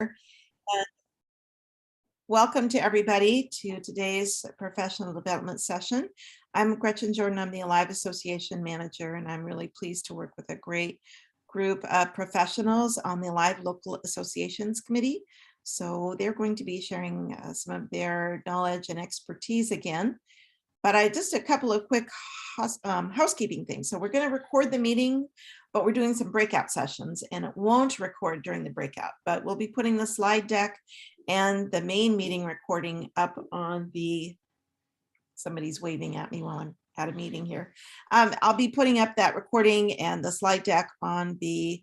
And welcome to everybody to today's professional development session. I'm Gretchen Jordan. I'm the Alive Association Manager, and I'm really pleased to work with a great group of professionals on the Alive Local Associations Committee. So they're going to be sharing some of their knowledge and expertise again. But just a couple of quick housekeeping things. So we're going to record the meeting, but we're doing some breakout sessions, and it won't record during the breakout, but we'll be putting the slide deck and the main meeting recording up on the, somebody's waving at me while I'm at a meeting here. I'll be putting up that recording and the slide deck on the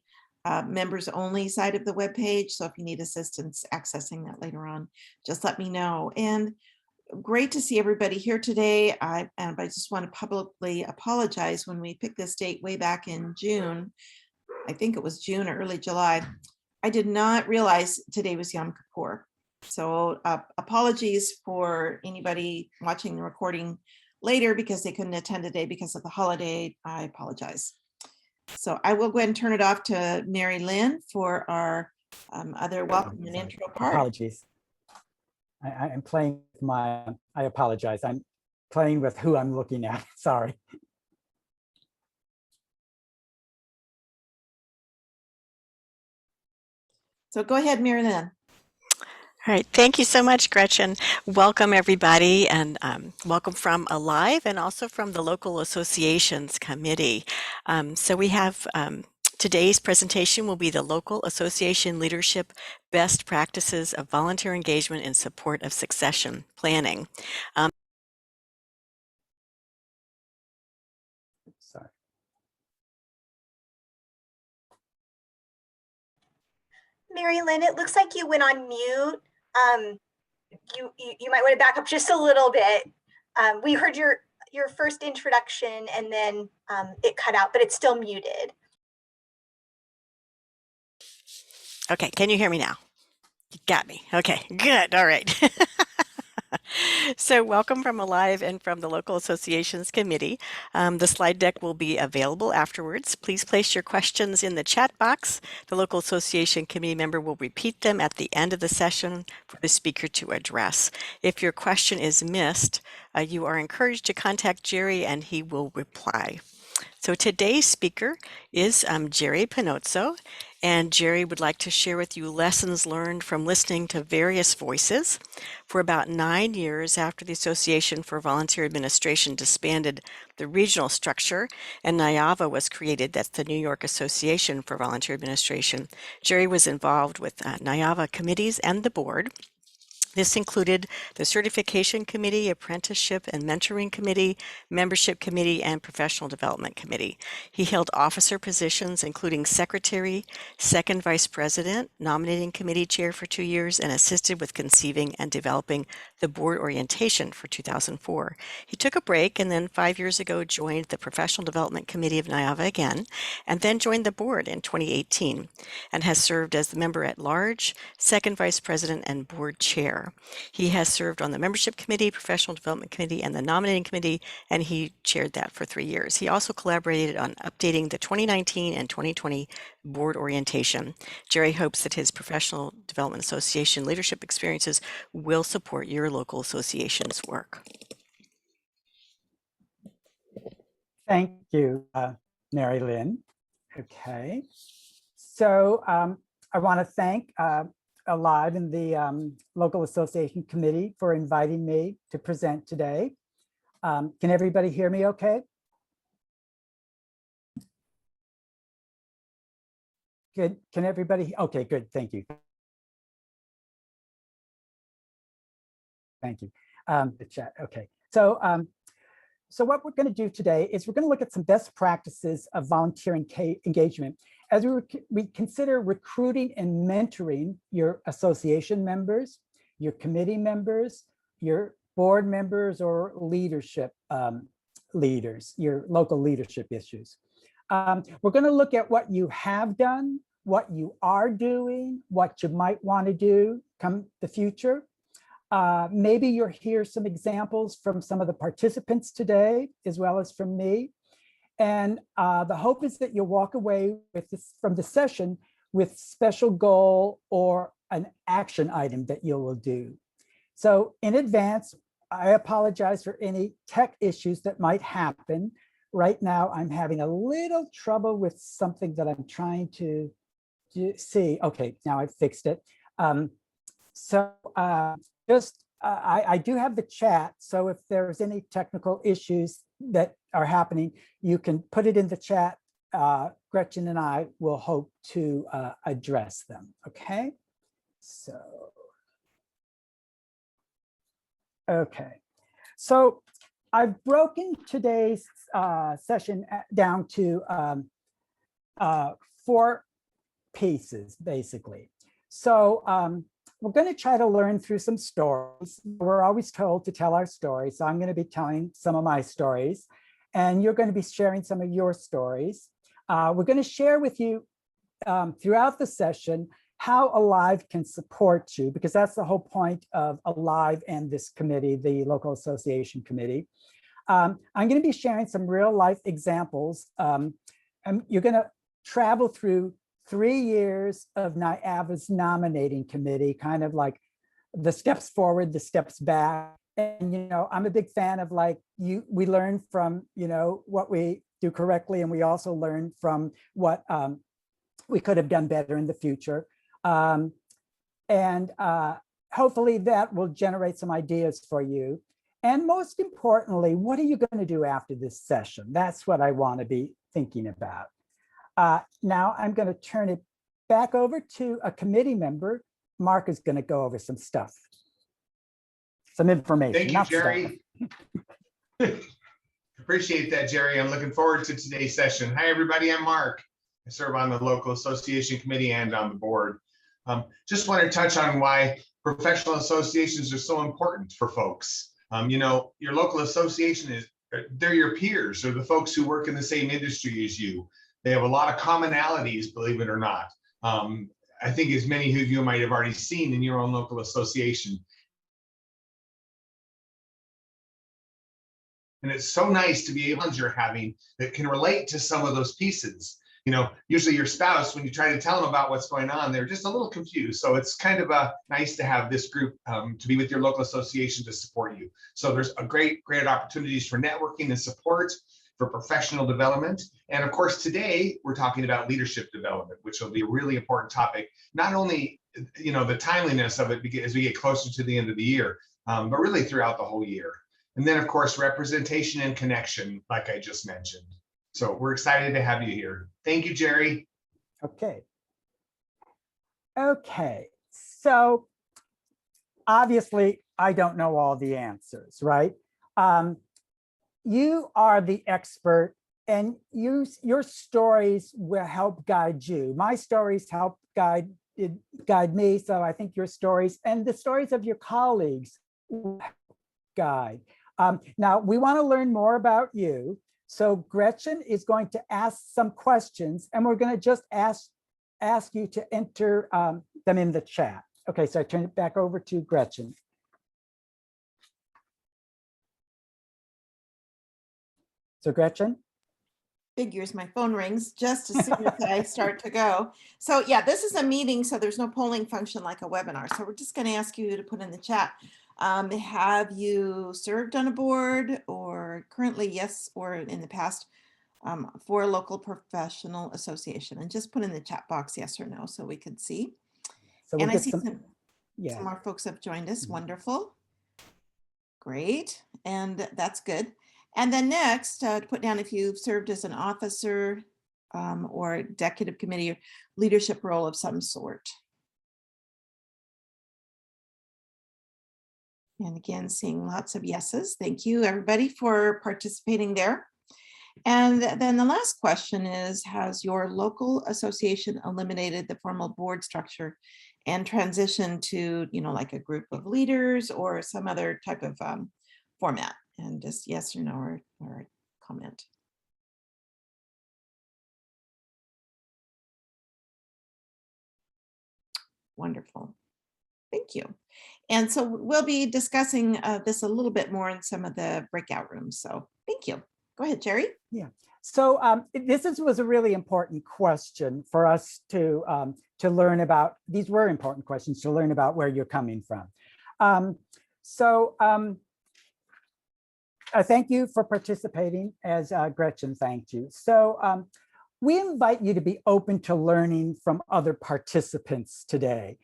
members only side of the webpage. So if you need assistance accessing that later on, just let me know. And great to see everybody here today. I just want to publicly apologize. When we picked this date way back in June, I think it was June or early July, I did not realize today was Yom Kippur. So apologies for anybody watching the recording later because they couldn't attend today because of the holiday. I apologize. So I will go ahead and turn it off to Mary Lynn for our other welcome and intro part. Apologies. I'm playing with I apologize. I'm playing with who I'm looking at. Sorry. So go ahead, Mary Lynn. All right, thank you so much, Gretchen. Welcome, everybody, and welcome from Alive and also from the Local Associations Committee. So we have today's presentation will be the Local Association Leadership Best Practices of Volunteer Engagement in Support of Succession Planning. Sorry. Mary Lynn, it looks like you went on mute. You might want to back up just a little bit. We heard your first introduction and then it cut out, but it's still muted. Okay, can you hear me now? You got me. Okay, good. All right. So welcome from Alive and from the Local Associations Committee. The slide deck will be available afterwards. Please place your questions in the chat box. The Local Association Committee member will repeat them at the end of the session for the speaker to address. If your question is missed, you are encouraged to contact Jerry and he will reply. So today's speaker is Jerry Pinozzo, and Jerry would like to share with you lessons learned from listening to various voices. For about 9 years after the Association for Volunteer Administration disbanded the regional structure and NIAVA was created, that's the New York Association for Volunteer Administration, Jerry was involved with NIAVA committees and the board. This included the Certification Committee, Apprenticeship and Mentoring Committee, Membership Committee, and Professional Development Committee. He held officer positions including Secretary, Second Vice President, Nominating Committee Chair for 2 years, and assisted with conceiving and developing the board orientation for 2004. He took a break and then 5 years ago joined the Professional Development Committee of NIAVA again, and then joined the board in 2018, and has served as the member at large, Second Vice President, and Board Chair. He has served on the Membership Committee, Professional Development Committee, and the Nominating Committee, and he chaired that for 3 years. He also collaborated on updating the 2019 and 2020 board orientation. Jerry hopes that his Professional Development Association leadership experiences will support your local association's work. Thank you, Mary Lynn. Okay, so I want to thank Alive and the Local Association Committee for inviting me to present today. Can everybody hear me okay? Good. Can everybody? Okay, good. Thank you. Thank you. The chat. Okay. So what we're going to do today is we're going to look at some best practices of volunteer engagement as we consider recruiting and mentoring your association members, your committee members, your board members, or leadership leaders, your local leadership issues. We're going to look at what you have done, what you are doing, what you might want to do come the future. Maybe you'll hear some examples from some of the participants today, as well as from me. And the hope is that you'll walk away with this, from the session with special goal or an action item that you will do. So in advance, I apologize for any tech issues that might happen. Right now, I'm having a little trouble with something that I'm trying to see. Okay, now I've fixed it. I do have the chat. So if there's any technical issues that are happening, you can put it in the chat. Gretchen and I will hope to address them. Okay, so. Okay, so I've broken today's session down to 4 pieces, basically. So we're going to try to learn through some stories. We're always told to tell our stories. So I'm going to be telling some of my stories, and you're going to be sharing some of your stories. We're going to share with you throughout the session how Alive can support you, because that's the whole point of Alive and this committee, the local association committee. I'm going to be sharing some real life examples. And you're going to travel through 3 years of NIAVA's nominating committee, kind of like the steps forward, the steps back. And, you know, I'm a big fan of like, we learn from, you know, what we do correctly, and we also learn from what we could have done better in the future. Hopefully that will generate some ideas for you. And most importantly, what are you going to do after this session? That's what I want to be thinking about. Now I'm going to turn it back over to a committee member. Mark is going to go over some stuff, some information. Thank you, Jerry. Appreciate that, Jerry. I'm looking forward to today's session. Hi, everybody. I'm Mark. I serve on the local association committee and on the board. Just want to touch on why professional associations are so important for folks. You know, your local association they're your peers, or the folks who work in the same industry as you. They have a lot of commonalities, believe it or not. I think as many of you might have already seen in your own local association. And it's so nice to be able to you're having that can relate to some of those pieces. You know, usually your spouse, when you try to tell them about what's going on, they're just a little confused. So it's kind of nice to have this group to be with your local association to support you. So there's a great opportunities for networking and support, for professional development. And of course, today we're talking about leadership development, which will be a really important topic. Not only, you know, the timeliness of it as we get closer to the end of the year, but really throughout the whole year. And then, of course, representation and connection, like I just mentioned. So we're excited to have you here. Thank you, Jerry. Okay. Okay. So obviously, I don't know all the answers, right? You are the expert, and your stories will help guide you. My stories help guide me. So I think your stories and the stories of your colleagues will help guide. Now, we want to learn more about you. So Gretchen is going to ask some questions, and we're going to just ask you to enter them in the chat. Okay, so I turn it back over to Gretchen. So Gretchen? Figures, my phone rings just as soon as I start to go. So yeah, this is a meeting, so there's no polling function like a webinar. So we're just going to ask you to put in the chat. Have you served on a board, or currently yes, or in the past for a local professional association? And just put in the chat box yes or no so we could see. So and I see some yeah. more folks have joined us. Wonderful. Great. And that's good. And then next, to put down if you've served as an officer or executive committee or leadership role of some sort. And again, seeing lots of yeses. Thank you, everybody, for participating there. And then the last question is, has your local association eliminated the formal board structure and transitioned to, you know, like a group of leaders or some other type of format? And just yes or no, or comment. Wonderful. Thank you. And so we'll be discussing this a little bit more in some of the breakout rooms. So thank you. Go ahead, Jerry. So was a really important question for us to learn about. These were important questions to learn about where you're coming from. I thank you for participating, as Gretchen thanked you. So we invite you to be open to learning from other participants today,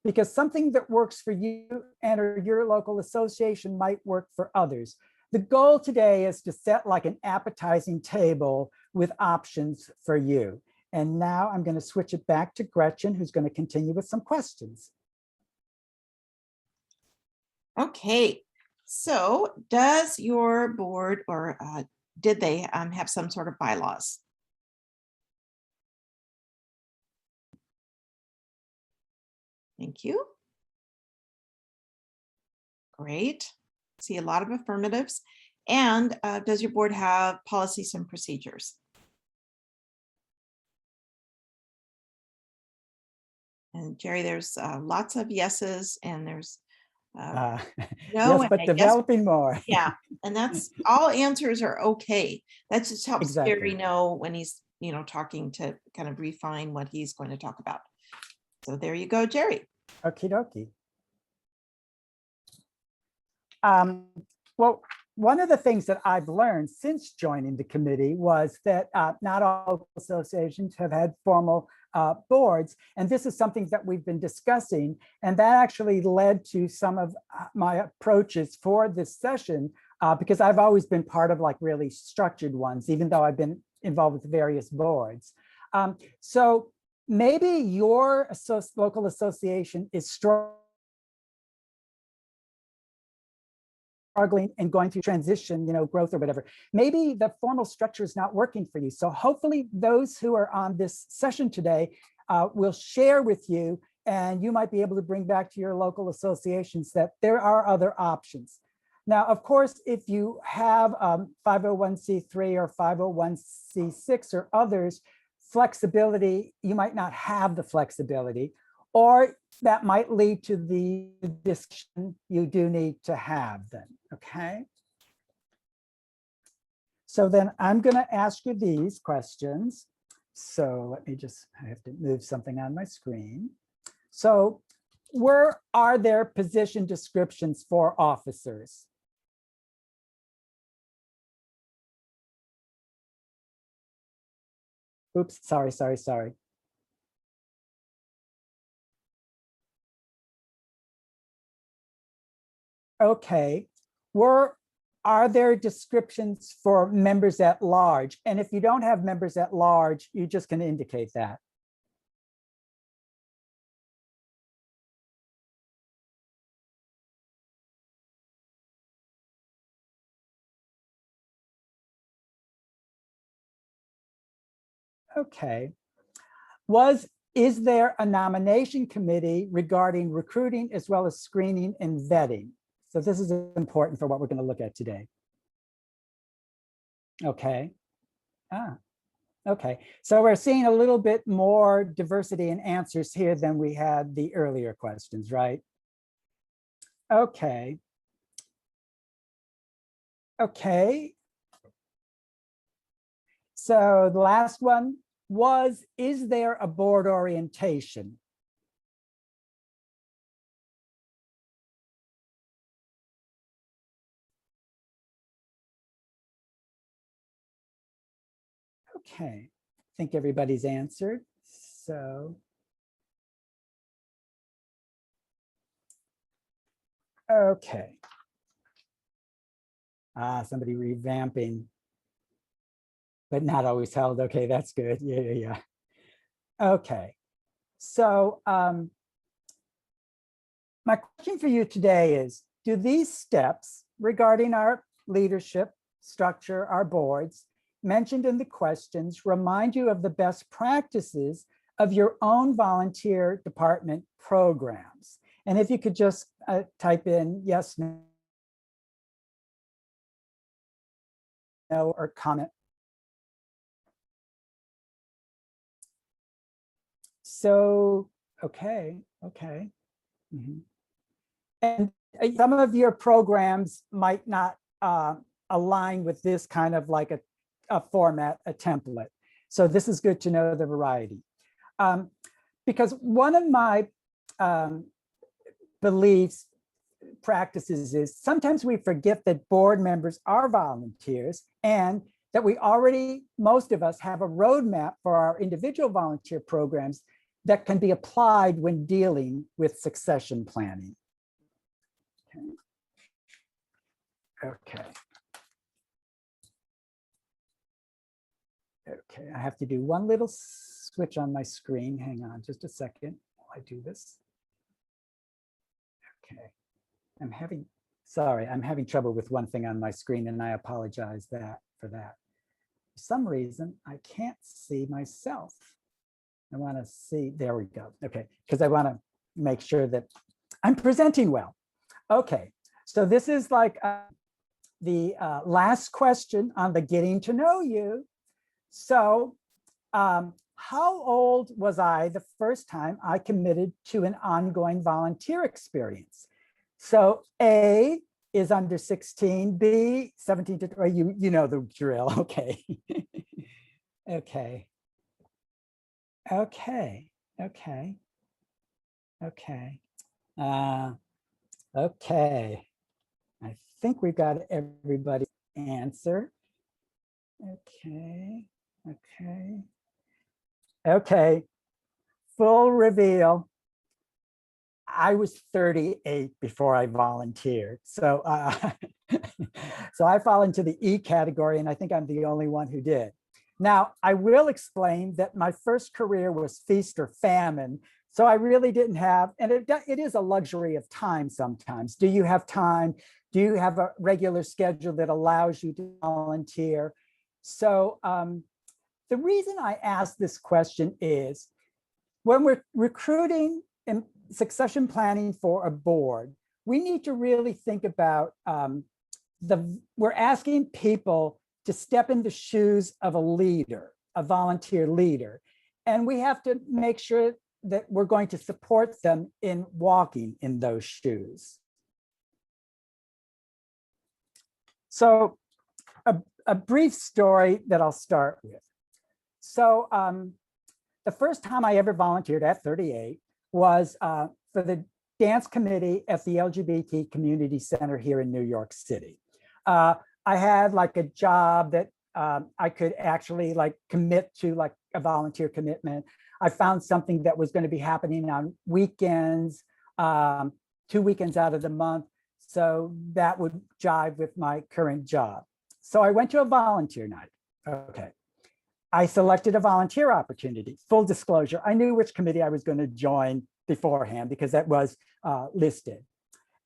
because something that works for you and or your local association might work for others. The goal today is to set like an appetizing table with options for you. And now I'm going to switch it back to Gretchen, who's going to continue with some questions. Okay, so does your board or did they have some sort of bylaws? Thank you. Great. See a lot of affirmatives. And does your board have policies and procedures? And Jerry, there's lots of yeses and there's no, yes, and but I developing guess, more. yeah, and that's all answers are okay. That just helps Exactly. Jerry know when he's, talking to kind of refine what he's going to talk about. So there you go, Jerry. Okie dokie. Well, one of the things that I've learned since joining the committee was that not all associations have had formal boards, and this is something that we've been discussing, and that actually led to some of my approaches for this session, because I've always been part of like really structured ones, even though I've been involved with various boards. So maybe your local association is struggling and going through transition, growth or whatever. Maybe the formal structure is not working for you. So hopefully those who are on this session today will share with you, and you might be able to bring back to your local associations that there are other options. Now, of course, if you have 501c3 or 501c6 or others, flexibility, you might not have the flexibility, or that might lead to the discussion you do need to have then, okay? So then I'm gonna ask you these questions. So let me I have to move something on my screen. So where are there position descriptions for officers? Oops, sorry. Okay, are there descriptions for members at large? And if you don't have members at large, you just can indicate that. Okay. Is there a nomination committee regarding recruiting as well as screening and vetting? So this is important for what we're going to look at today. Okay. Okay. So we're seeing a little bit more diversity in answers here than we had the earlier questions, right? Okay. Okay. So the last one is there a board orientation? Okay, I think everybody's answered. So, okay. Somebody revamping, but not always held. Okay, that's good. Yeah. Okay, so my question for you today is, do these steps regarding our leadership structure, our boards, mentioned in the questions remind you of the best practices of your own volunteer department programs? And if you could just type in yes, no, or comment. So, okay. Mm-hmm. And some of your programs might not align with this kind of like a format, a template. So this is good to know the variety. Because one of my beliefs, practices is sometimes we forget that board members are volunteers and that we already, most of us have a roadmap for our individual volunteer programs that can be applied when dealing with succession planning. Okay. Okay, I have to do one little switch on my screen. Hang on just a second while I do this. Okay, I'm having trouble with one thing on my screen, and I apologize for that. For some reason, I can't see myself. I want to see, there we go. Okay, because I want to make sure that I'm presenting well. Okay, so this is like the last question on the getting to know you. So how old was I the first time I committed to an ongoing volunteer experience? So A is under 16, B 17 to, or you know the drill. Okay. Okay. Okay. Okay. Okay. Okay. I think we've got everybody's answer. Okay. Okay. Okay. Full reveal. I was 38 before I volunteered. So, so I fall into the E category, and I think I'm the only one who did. Now, I will explain that my first career was feast or famine. So I really didn't have, and it is a luxury of time sometimes. Do you have time? Do you have a regular schedule that allows you to volunteer? So the reason I ask this question is when we're recruiting and succession planning for a board, we need to really think about we're asking people to step in the shoes of a leader, a volunteer leader. And we have to make sure that we're going to support them in walking in those shoes. So a brief story that I'll start with. So the first time I ever volunteered at 38 was for the dance committee at the LGBT Community Center here in New York City. I had like a job that I could actually like commit to, like a volunteer commitment. I found something that was going to be happening on weekends, 2 weekends out of the month. So that would jive with my current job. So I went to a volunteer night. Okay. I selected a volunteer opportunity. Full disclosure, I knew which committee I was going to join beforehand because that was listed.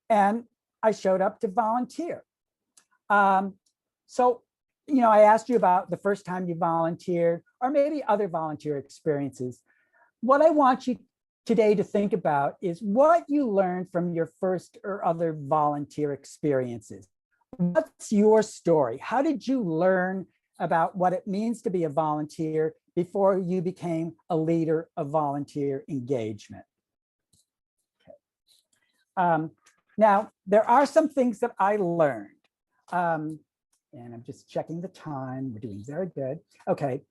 And I showed up to volunteer. So, you know, I asked you about the first time you volunteered or maybe other volunteer experiences. What I want you today to think about is what you learned from your first or other volunteer experiences. What's your story? How did you learn about what it means to be a volunteer before you became a leader of volunteer engagement? Okay. Now, there are some things that I learned. And I'm just checking the time. We're doing very good. Okay.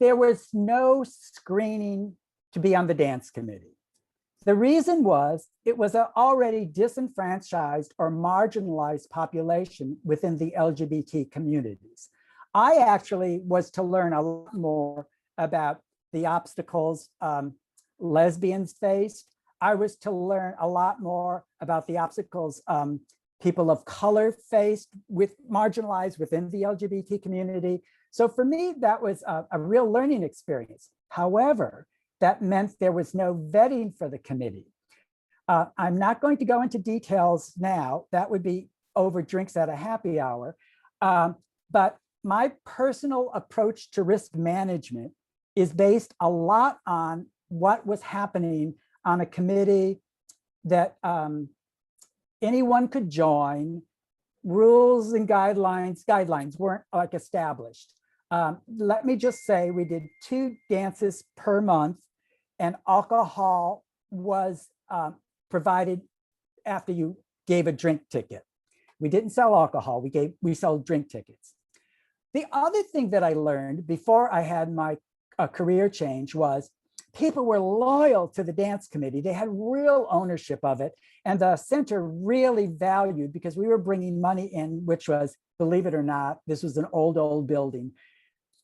There was no screening to be on the dance committee. The reason was it was an already disenfranchised or marginalized population within the LGBT communities. I actually was to learn a lot more about the obstacles lesbians faced. I was to learn a lot more about the obstacles people of color faced with marginalized within the LGBT community. So for me, that was a real learning experience. However, that meant there was no vetting for the committee. I'm not going to go into details now. That would be over drinks at a happy hour. But my personal approach to risk management is based a lot on what was happening on a committee that anyone could join. Rules and guidelines weren't like established. Let me just say we did 2 dances per month, and alcohol was provided after you gave a drink ticket. We didn't sell alcohol. We sold drink tickets. The other thing that I learned before I had my career change was people were loyal to the dance committee. They had real ownership of it. And the center really valued, because we were bringing money in, which was, believe it or not, this was an old building,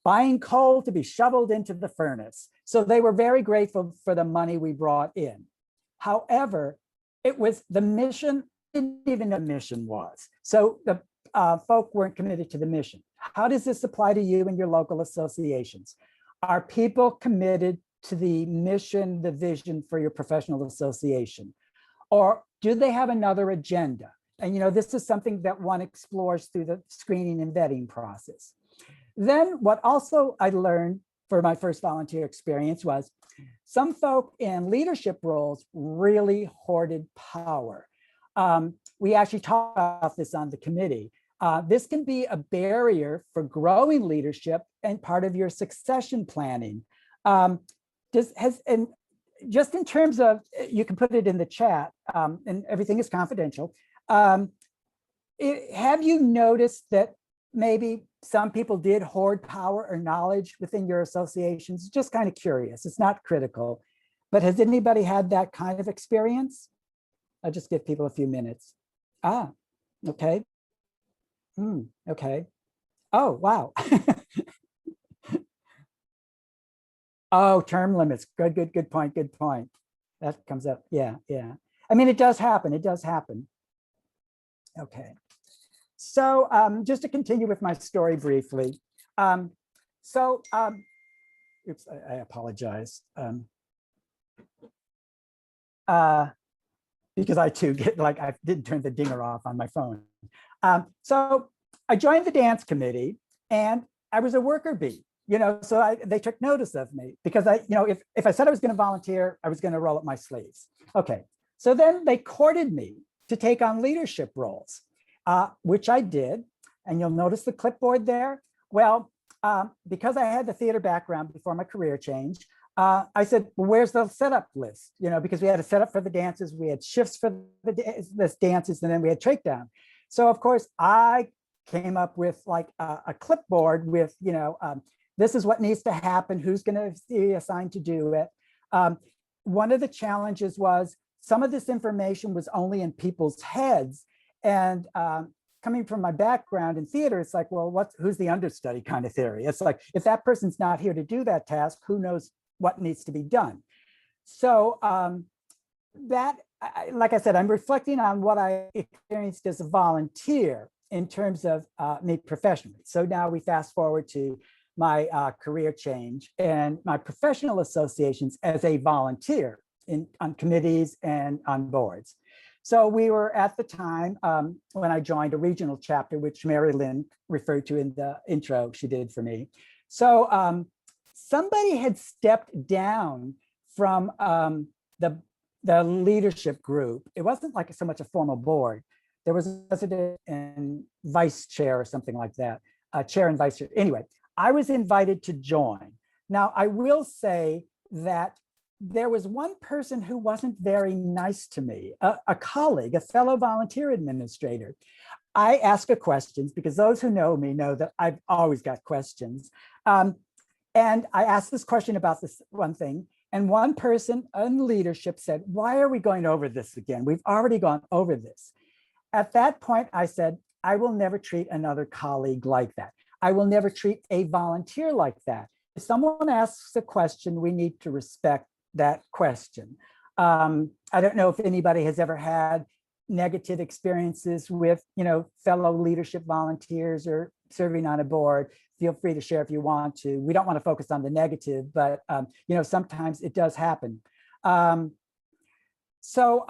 buying coal to be shoveled into the furnace. So they were very grateful for the money we brought in. However, it was the mission, didn't even know what the mission was. So the folk weren't committed to the mission. How does this apply to you and your local associations? Are people committed to the mission, the vision for your professional association? Or do they have another agenda? And this is something that one explores through the screening and vetting process. Then what also I learned for my first volunteer experience was some folk in leadership roles really hoarded power. We actually talked about this on the committee. This can be a barrier for growing leadership and part of your succession planning. And just in terms of, you can put it in the chat, and everything is confidential. Have you noticed that maybe some people did hoard power or knowledge within your associations? Just kind of curious. It's not critical, but has anybody had that kind of experience? I'll just give people a few minutes. Okay. Okay. Oh, wow. Oh, term limits. Good point. That comes up. Yeah. I mean, it does happen. Okay. So just to continue with my story briefly. Oops, I apologize. Because I too get I didn't turn the dinger off on my phone. So I joined the dance committee and I was a worker bee, so they took notice of me because if I said I was going to volunteer, I was going to roll up my sleeves. Okay. So then they courted me to take on leadership roles, which I did. And you'll notice the clipboard there. Well, because I had the theater background before my career change, I said, well, where's the setup list? Because we had a setup for the dances, we had shifts for the dances, and then we had takedown. So of course, I came up with a clipboard with, this is what needs to happen, who's going to be assigned to do it. One of the challenges was some of this information was only in people's heads. And coming from my background in theater, it's like, well, who's the understudy kind of theory? It's like, if that person's not here to do that task, who knows what needs to be done? So like I said, I'm reflecting on what I experienced as a volunteer in terms of me professionally. So now we fast forward to my career change and my professional associations as a volunteer on committees and on boards. So we were at the time when I joined a regional chapter, which Mary Lynn referred to in the intro she did for me. So somebody had stepped down from the leadership group. It wasn't like so much a formal board. There was a president and vice chair or something like that, chair and vice chair. Anyway, I was invited to join. Now, I will say that there was one person who wasn't very nice to me, a colleague, a fellow volunteer administrator. I ask her questions because those who know me know that I've always got questions. And I asked this question about this one thing. And one person in leadership said, why are we going over this again? We've already gone over this. At that point, I said, I will never treat another colleague like that. I will never treat a volunteer like that. If someone asks a question, we need to respect that question. I don't know if anybody has ever had negative experiences with, fellow leadership volunteers or serving on a board. Feel free to share if you want to. We don't want to focus on the negative, but sometimes it does happen. So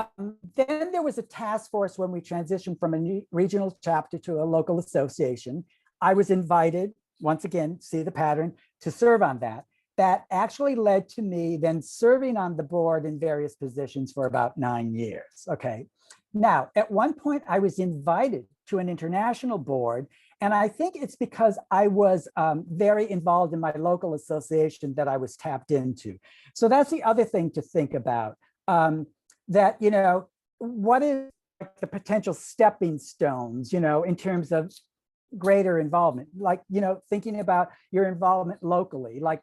then there was a task force when we transitioned from a new regional chapter to a local association. I was invited, once again, see the pattern, to serve on that. That actually led to me then serving on the board in various positions for about 9 years. Okay. Now, at one point, I was invited to an international board, and I think it's because I was very involved in my local association that I was tapped into. So that's the other thing to think about, that, what is the potential stepping stones, in terms of greater involvement, like, thinking about your involvement locally, like,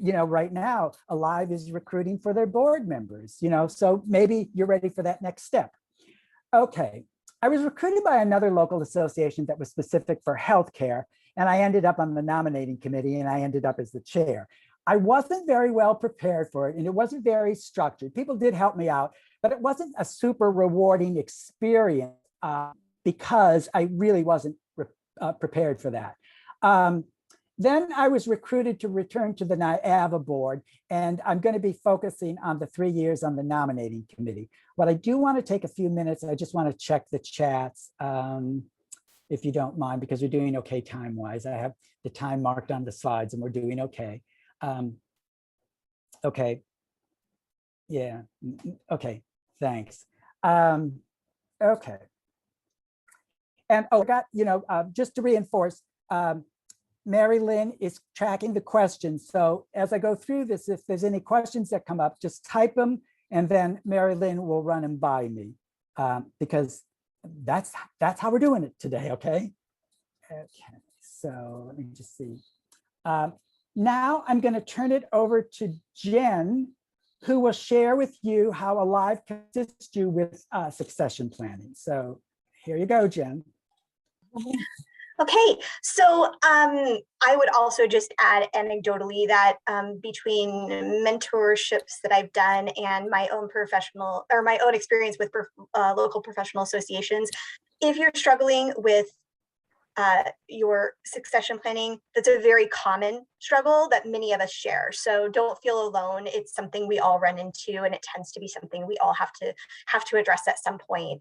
right now, Alive is recruiting for their board members, so maybe you're ready for that next step. Okay, I was recruited by another local association that was specific for healthcare, and I ended up on the nominating committee, and I ended up as the chair. I wasn't very well prepared for it, and it wasn't very structured. People did help me out, but it wasn't a super rewarding experience because I really wasn't prepared for that. Then I was recruited to return to the NIAVA board, and I'm going to be focusing on the 3 years on the nominating committee. What I do want to take a few minutes, I just want to check the chats, if you don't mind, because we're doing okay time-wise. I have the time marked on the slides, and we're doing okay. Okay. Yeah. Okay. Thanks. Okay. And I got, just to reinforce, Mary Lynn is tracking the questions. So as I go through this, if there's any questions that come up, just type them, and then Mary Lynn will run them by me, because that's how we're doing it today. Okay. Okay. So let me just see. Now I'm going to turn it over to Jen, who will share with you how Alive can assist you with succession planning. Here you go, Jen. Okay, so I would also just add anecdotally that between mentorships that I've done and my own experience with local professional associations, if you're struggling with your succession planning, that's a very common struggle that many of us share. So don't feel alone. It's something we all run into, and it tends to be something we all have to address at some point.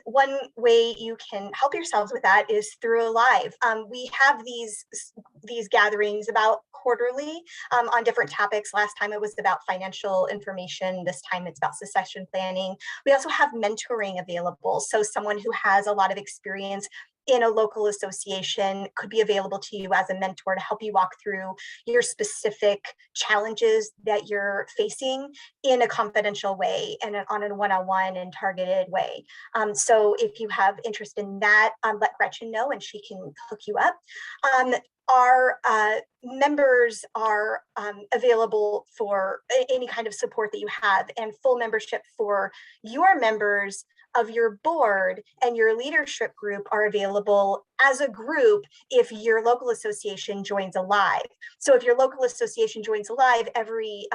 One way you can help yourselves with that is through Alive. We have these gatherings about quarterly on different topics. Last time it was about financial information. This time it's about succession planning. We also have mentoring available. So someone who has a lot of experience in a local association could be available to you as a mentor to help you walk through your specific challenges that you're facing in a confidential way and on a one-on-one and targeted way. So if you have interest in that, let Gretchen know and she can hook you up. Our members are available for any kind of support that you have, and full membership for your members of your board and your leadership group are available as a group if your local association joins Alive. So if your local association joins Alive, every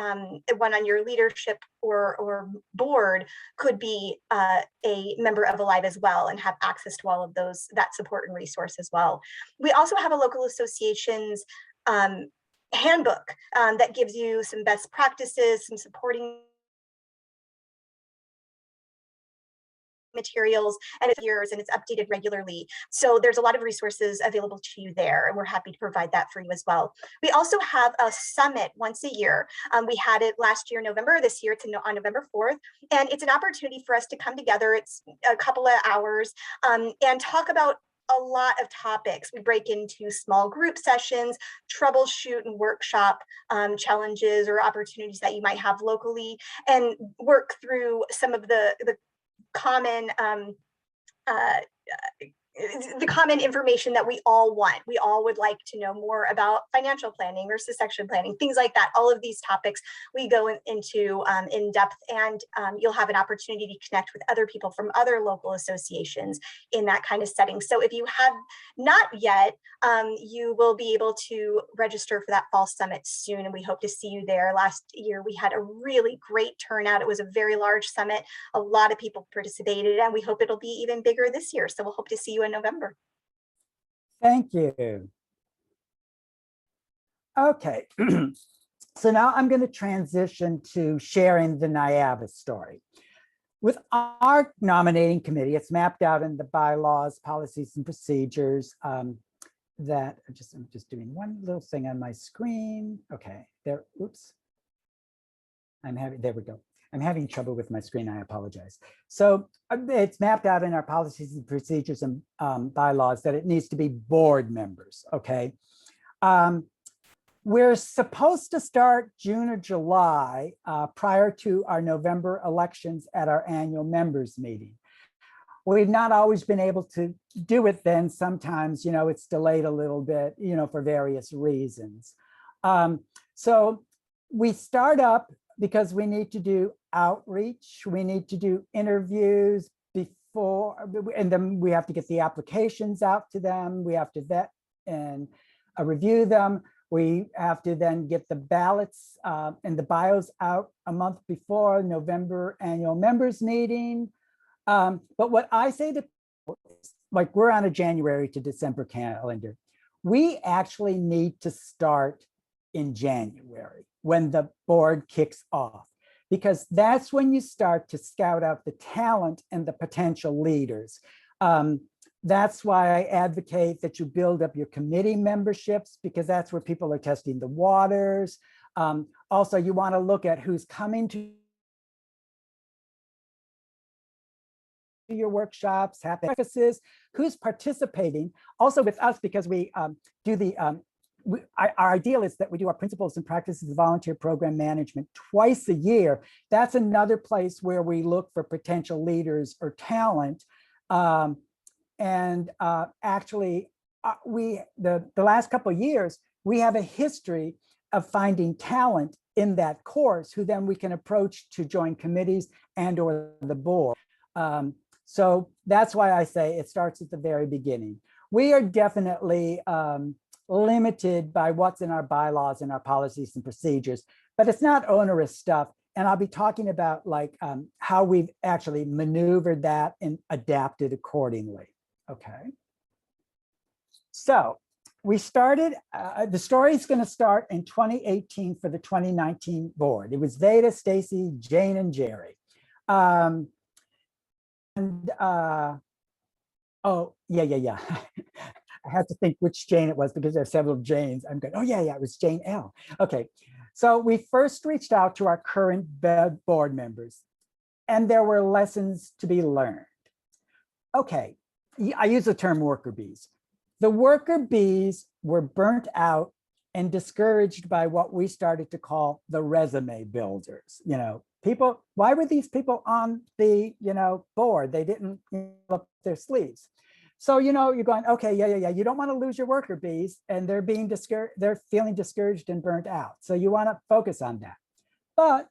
one on your leadership or board could be a member of Alive as well and have access to all of that support and resource as well. We also have a local association's handbook that gives you some best practices, some supporting materials, and it's yours and it's updated regularly. So there's a lot of resources available to you there, and we're happy to provide that for you as well. We also have a summit once a year. We had it last year, November. This year it's on November 4th, and it's an opportunity for us to come together. It's a couple of hours and talk about a lot of topics. We break into small group sessions, troubleshoot and workshop challenges or opportunities that you might have locally, and work through some of the common information that we all want. We all would like to know more about financial planning or succession planning, things like that. All of these topics we go into in depth, and you'll have an opportunity to connect with other people from other local associations in that kind of setting. So if you have not yet, you will be able to register for that fall summit soon, and we hope to see you there. Last year we had a really great turnout. It was a very large summit. A lot of people participated, and we hope it'll be even bigger this year. So we'll hope to see you in November. Thank you. Okay, so now I'm going to transition to sharing the NIAVA story. With our nominating committee, it's mapped out in the bylaws, policies, and procedures that I'm just doing one little thing on my screen. Okay, there, oops. There we go. I'm having trouble with my screen, I apologize. So it's mapped out in our policies and procedures and bylaws that it needs to be board members, okay? We're supposed to start June or July prior to our November elections at our annual members meeting. We've not always been able to do it then. Sometimes, it's delayed a little bit, for various reasons. So we start up because we need to do outreach. We need to do interviews before, and then we have to get the applications out to them. We have to vet and review them. We have to then get the ballots and the bios out a month before November annual members meeting. But what I say to people is, like, we're on a January to December calendar. We actually need to start in January when the board kicks off, because that's when you start to scout out the talent and the potential leaders. That's why I advocate that you build up your committee memberships, because that's where people are testing the waters. Also, you want to look at who's coming to your workshops, happy breakfasts, who's participating. Also with us, because we do the, our ideal is that we do our principles and practices of volunteer program management twice a year. That's another place where we look for potential leaders or talent. Actually, the last couple of years, we have a history of finding talent in that course who then we can approach to join committees and or the board. So that's why I say it starts at the very beginning. We are definitely limited by what's in our bylaws and our policies and procedures, but it's not onerous stuff. And I'll be talking about like how we've actually maneuvered that and adapted accordingly. Okay. So we started, the story is going to start in 2018 for the 2019 board. It was Veda, Stacy, Jane, and Jerry. Oh, yeah. I had to think which Jane it was because there are several Janes. I'm going, oh yeah, it was Jane L. Okay, so we first reached out to our current board members, and there were lessons to be learned. Okay, I use the term worker bees. The worker bees were burnt out and discouraged by what we started to call the resume builders. People, why were these people on the board? They didn't look their sleeves. So, you're going, okay, yeah. You don't want to lose your worker bees, and they're being discouraged, they're feeling discouraged and burnt out. So you want to focus on that. But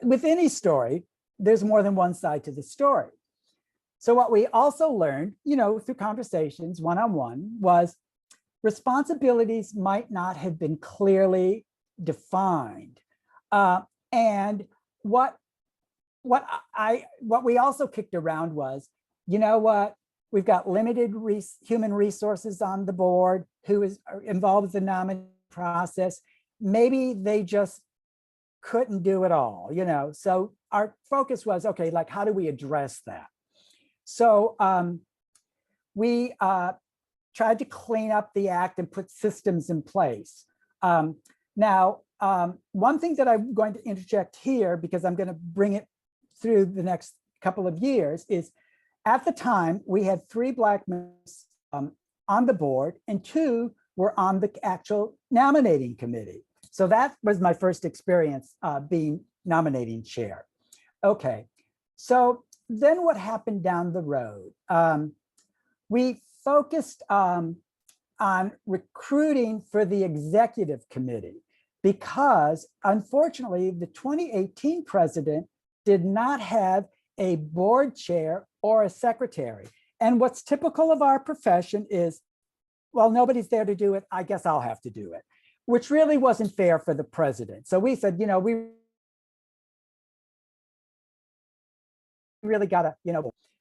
with any story, there's more than one side to the story. So what we also learned, through conversations one-on-one, was responsibilities might not have been clearly defined. And what we also kicked around was, we've got limited human resources on the board who is involved with the nominating process. Maybe they just couldn't do it all, So our focus was, okay, like, how do we address that? So we tried to clean up the act and put systems in place. Now, one thing that I'm going to interject here, because I'm going to bring it through the next couple of years, is at the time we had 3 Black members on the board and 2 were on the actual nominating committee. So that was my first experience being nominating chair. Okay, so then what happened down the road? We focused on recruiting for the executive committee, because unfortunately the 2018 president did not have a board chair or a secretary. And what's typical of our profession is, well, nobody's there to do it, I guess I'll have to do it, which really wasn't fair for the president. So we said, we really gotta,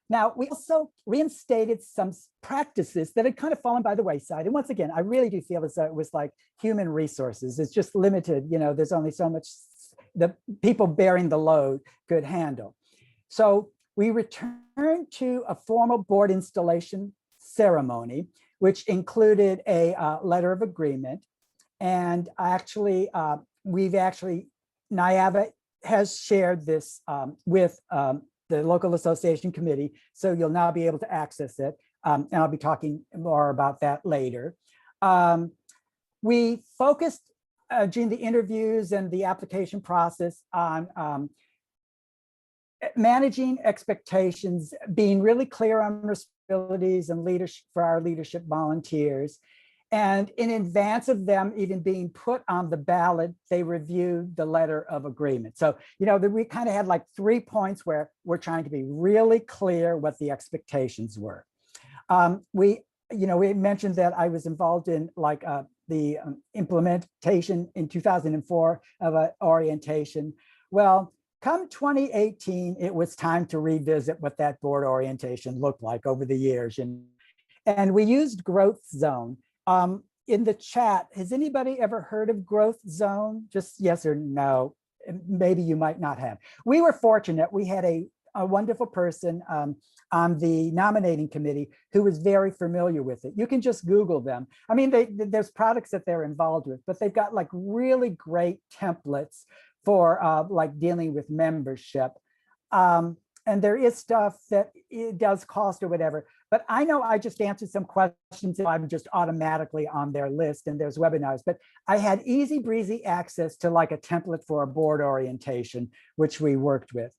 Now, we also reinstated some practices that had kind of fallen by the wayside. And once again, I really do feel as though it was like human resources. It's just limited, there's only so much the people bearing the load could handle. So we returned to a formal board installation ceremony, which included a letter of agreement. And actually, NIAVA has shared this with the local association committee. So you'll now be able to access it. And I'll be talking more about that later. We focused Gene, the interviews and the application process on managing expectations, being really clear on responsibilities and leadership for our leadership volunteers. And in advance of them even being put on the ballot, they reviewed the letter of agreement. So, we kind of had like 3 points where we're trying to be really clear what the expectations were. We mentioned that I was involved in like the implementation in 2004 of an orientation. Well, come 2018, it was time to revisit what that board orientation looked like over the years. And we used Growth Zone. In the chat, has anybody ever heard of Growth Zone? Just yes or no. Maybe you might not have. We were fortunate. We had a wonderful person on the nominating committee who was very familiar with it. You can just Google them. I mean, there's products that they're involved with, but they've got like really great templates for like dealing with membership. And there is stuff that it does cost or whatever, but I know I just answered some questions and I'm just automatically on their list, and there's webinars, but I had easy breezy access to like a template for a board orientation, which we worked with.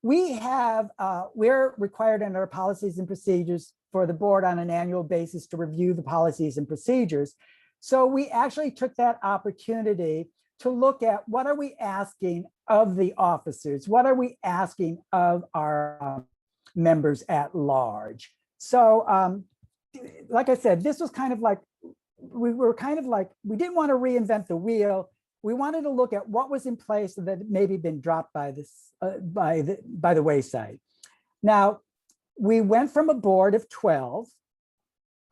We're required in our policies and procedures for the board on an annual basis to review the policies and procedures. So we actually took that opportunity to look at what are we asking of the officers? What are we asking of our members at large? So like I said, this was kind of like, we didn't want to reinvent the wheel. We wanted to look at what was in place that had maybe been dropped by the wayside. Now, we went from a board of 12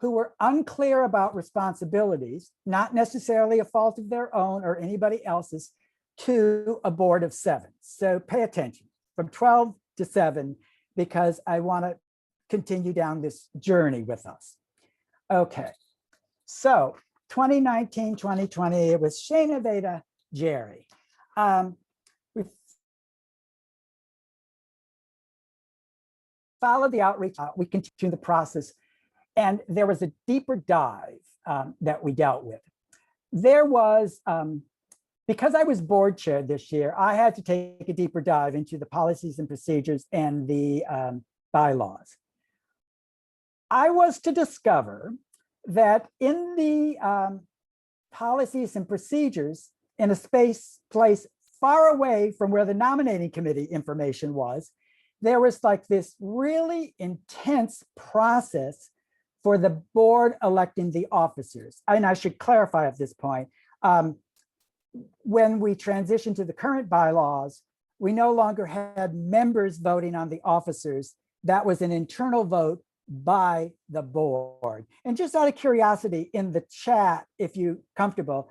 who were unclear about responsibilities, not necessarily a fault of their own or anybody else's, to a board of 7. So pay attention, from 12 to 7, because I want to continue down this journey with us. Okay, so 2019, 2020, it was Shana, Veda, Jerry. We followed the outreach, we continued the process, and there was a deeper dive that we dealt with. There was, because I was board chair this year, I had to take a deeper dive into the policies and procedures and the bylaws. I was to discover that in the policies and procedures, in a place far away from where the nominating committee information was, there was like this really intense process for the board electing the officers. And I should clarify at this point, when we transitioned to the current bylaws, we no longer had members voting on the officers. That was an internal vote by the board. And just out of curiosity, in the chat, if you're comfortable,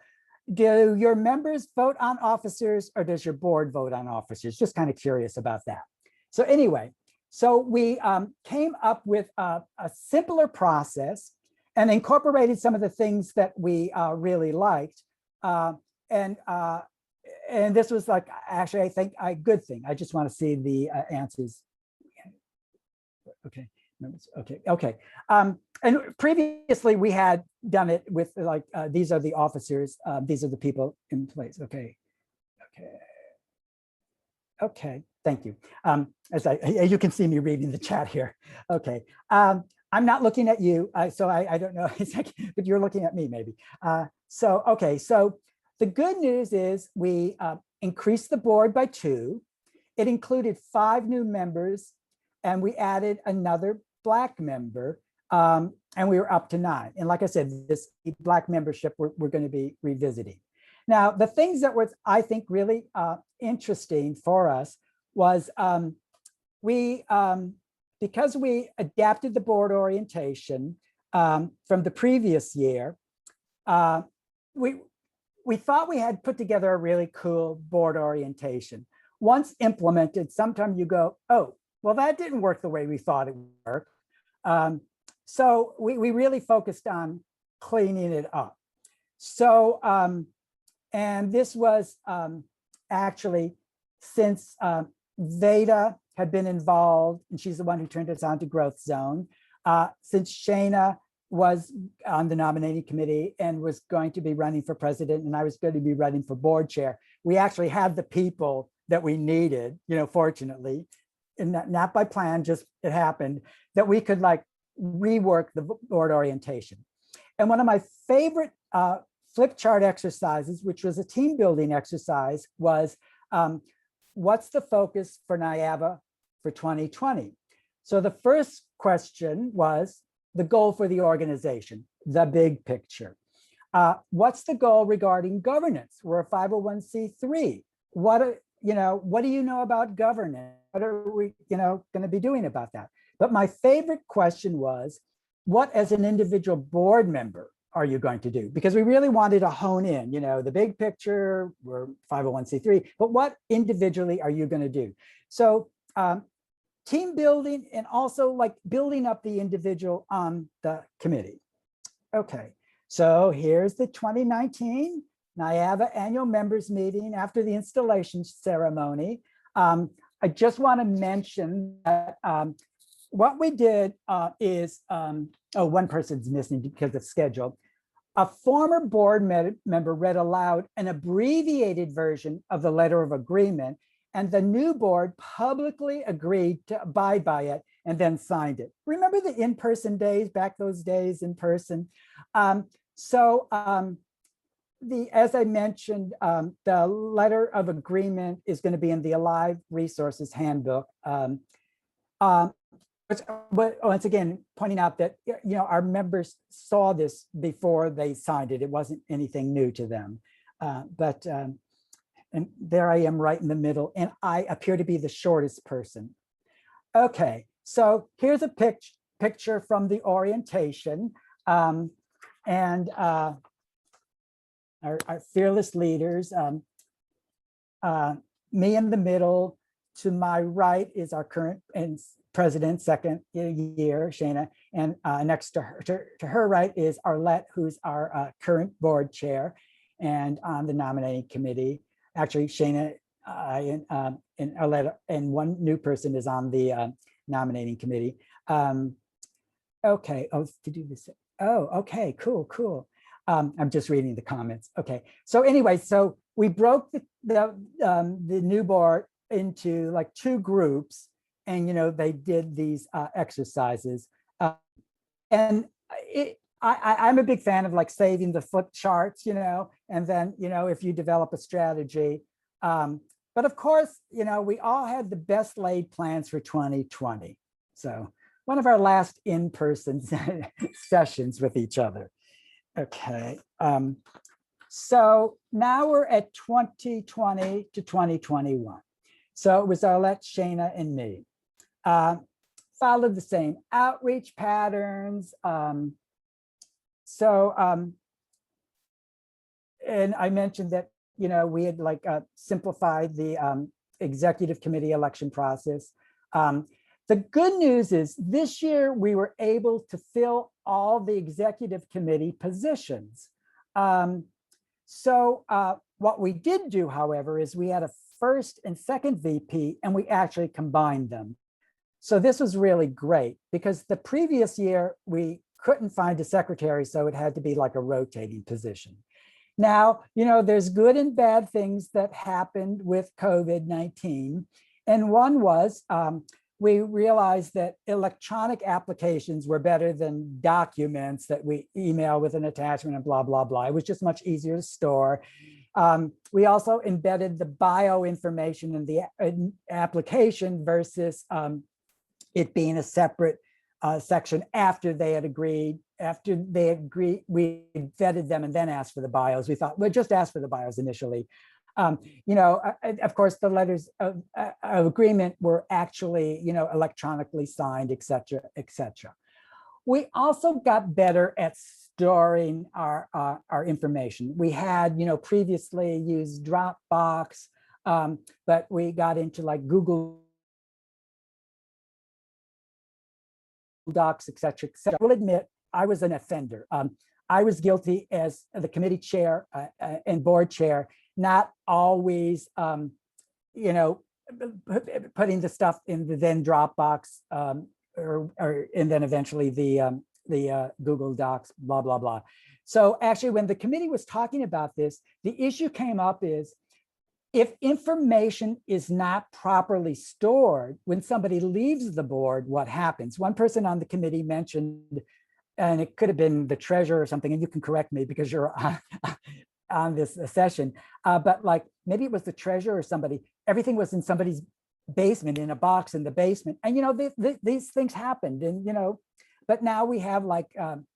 do your members vote on officers or does your board vote on officers? Just kind of curious about that. So anyway, so we came up with a simpler process and incorporated some of the things that we really liked. And this was like, actually, I think a good thing. I just want to see the answers. Okay. Okay. And previously we had done it with like, these are the officers, these are the people in place. Okay, thank you. As you can see me reading the chat here. Okay, I'm not looking at you, so I don't know, it's like, but you're looking at me maybe. Okay, so the good news is we increased the board by 2. It included 5 new members, and we added another Black member, and we were up to 9. And like I said, this Black membership we're going to be revisiting. Now, the things that were, I think, really interesting for us was because we adapted the board orientation from the previous year, we thought we had put together a really cool board orientation. Once implemented, sometimes you go, oh, well, that didn't work the way we thought it would work. So we really focused on cleaning it up. So, and this was actually since Veda had been involved, and she's the one who turned us on to Growth Zone, since Shana was on the nominating committee and was going to be running for president, and I was going to be running for board chair. We actually had the people that we needed, fortunately, and not by plan, just it happened, that we could like rework the board orientation. And one of my favorite flip chart exercises, which was a team building exercise, was what's the focus for NIAVA for 2020? So the first question was the goal for the organization, the big picture. What's the goal regarding governance? We're a 501c3. What do you know about governance? What are we, going to be doing about that? But my favorite question was, what as an individual board member are you going to do? Because we really wanted to hone in, the big picture, we're 501c3, but what individually are you going to do? So team building and also like building up the individual on the committee. Okay, so here's the 2019 NIAVA annual members meeting after the installation ceremony. I just want to mention that what we did is, one person's missing because of schedule. A former board member read aloud an abbreviated version of the letter of agreement, and the new board publicly agreed to abide by it and then signed it. Remember the in-person days, back those days in person? As I mentioned, the letter of agreement is going to be in the Alive Resources Handbook. But once again, pointing out that our members saw this before they signed it. It wasn't anything new to them. And there I am right in the middle, and I appear to be the shortest person. Okay, so here's a picture from the orientation. And our fearless leaders, me in the middle. To my right is our current and president, second year, Shana, and next to her right is Arlette, who's our current board chair and on the nominating committee. Actually, Shana and Arlette and one new person is on the nominating committee. Okay, to do this. Oh, okay, cool. I'm just reading the comments. Okay, so anyway, so we broke the new board into like two groups, and they did these exercises, and I'm a big fan of like saving the flip charts, and then if you develop a strategy, but of course we all had the best laid plans for 2020. So one of our last in-person sessions with each other. Okay, so now we're at 2020 to 2021. So it was Arlette, Shana, and me. Followed the same outreach patterns. And I mentioned that, we had like simplified the executive committee election process. The good news is this year we were able to fill all the executive committee positions. What we did do, however, is we had a first and second VP, and we actually combined them. So this was really great because the previous year we couldn't find a secretary, so it had to be like a rotating position. Now, there's good and bad things that happened with COVID-19. And one was we realized that electronic applications were better than documents that we email with an attachment and blah, blah, blah. It was just much easier to store. We also embedded the bio information in the application versus it being a separate section after they had agreed. After they agreed, we vetted them and then asked for the bios. We thought, well, just ask for the bios initially. Of course, the letters of agreement were actually, electronically signed, et cetera, et cetera. We also got better at storing our information. We had, previously used Dropbox, but we got into like Google Docs, et cetera, et cetera. I will admit, I was an offender. I was guilty as the committee chair and board chair, not always, putting the stuff in the then Dropbox and then eventually the Google Docs, blah, blah, blah. So actually, when the committee was talking about this, the issue came up is if information is not properly stored, when somebody leaves the board, what happens? One person on the committee mentioned, and it could have been the treasurer or something, and you can correct me because you're on this session, but like maybe it was the treasurer or somebody, everything was in somebody's basement, in a box in the basement. And, these things happened, and, but now we have like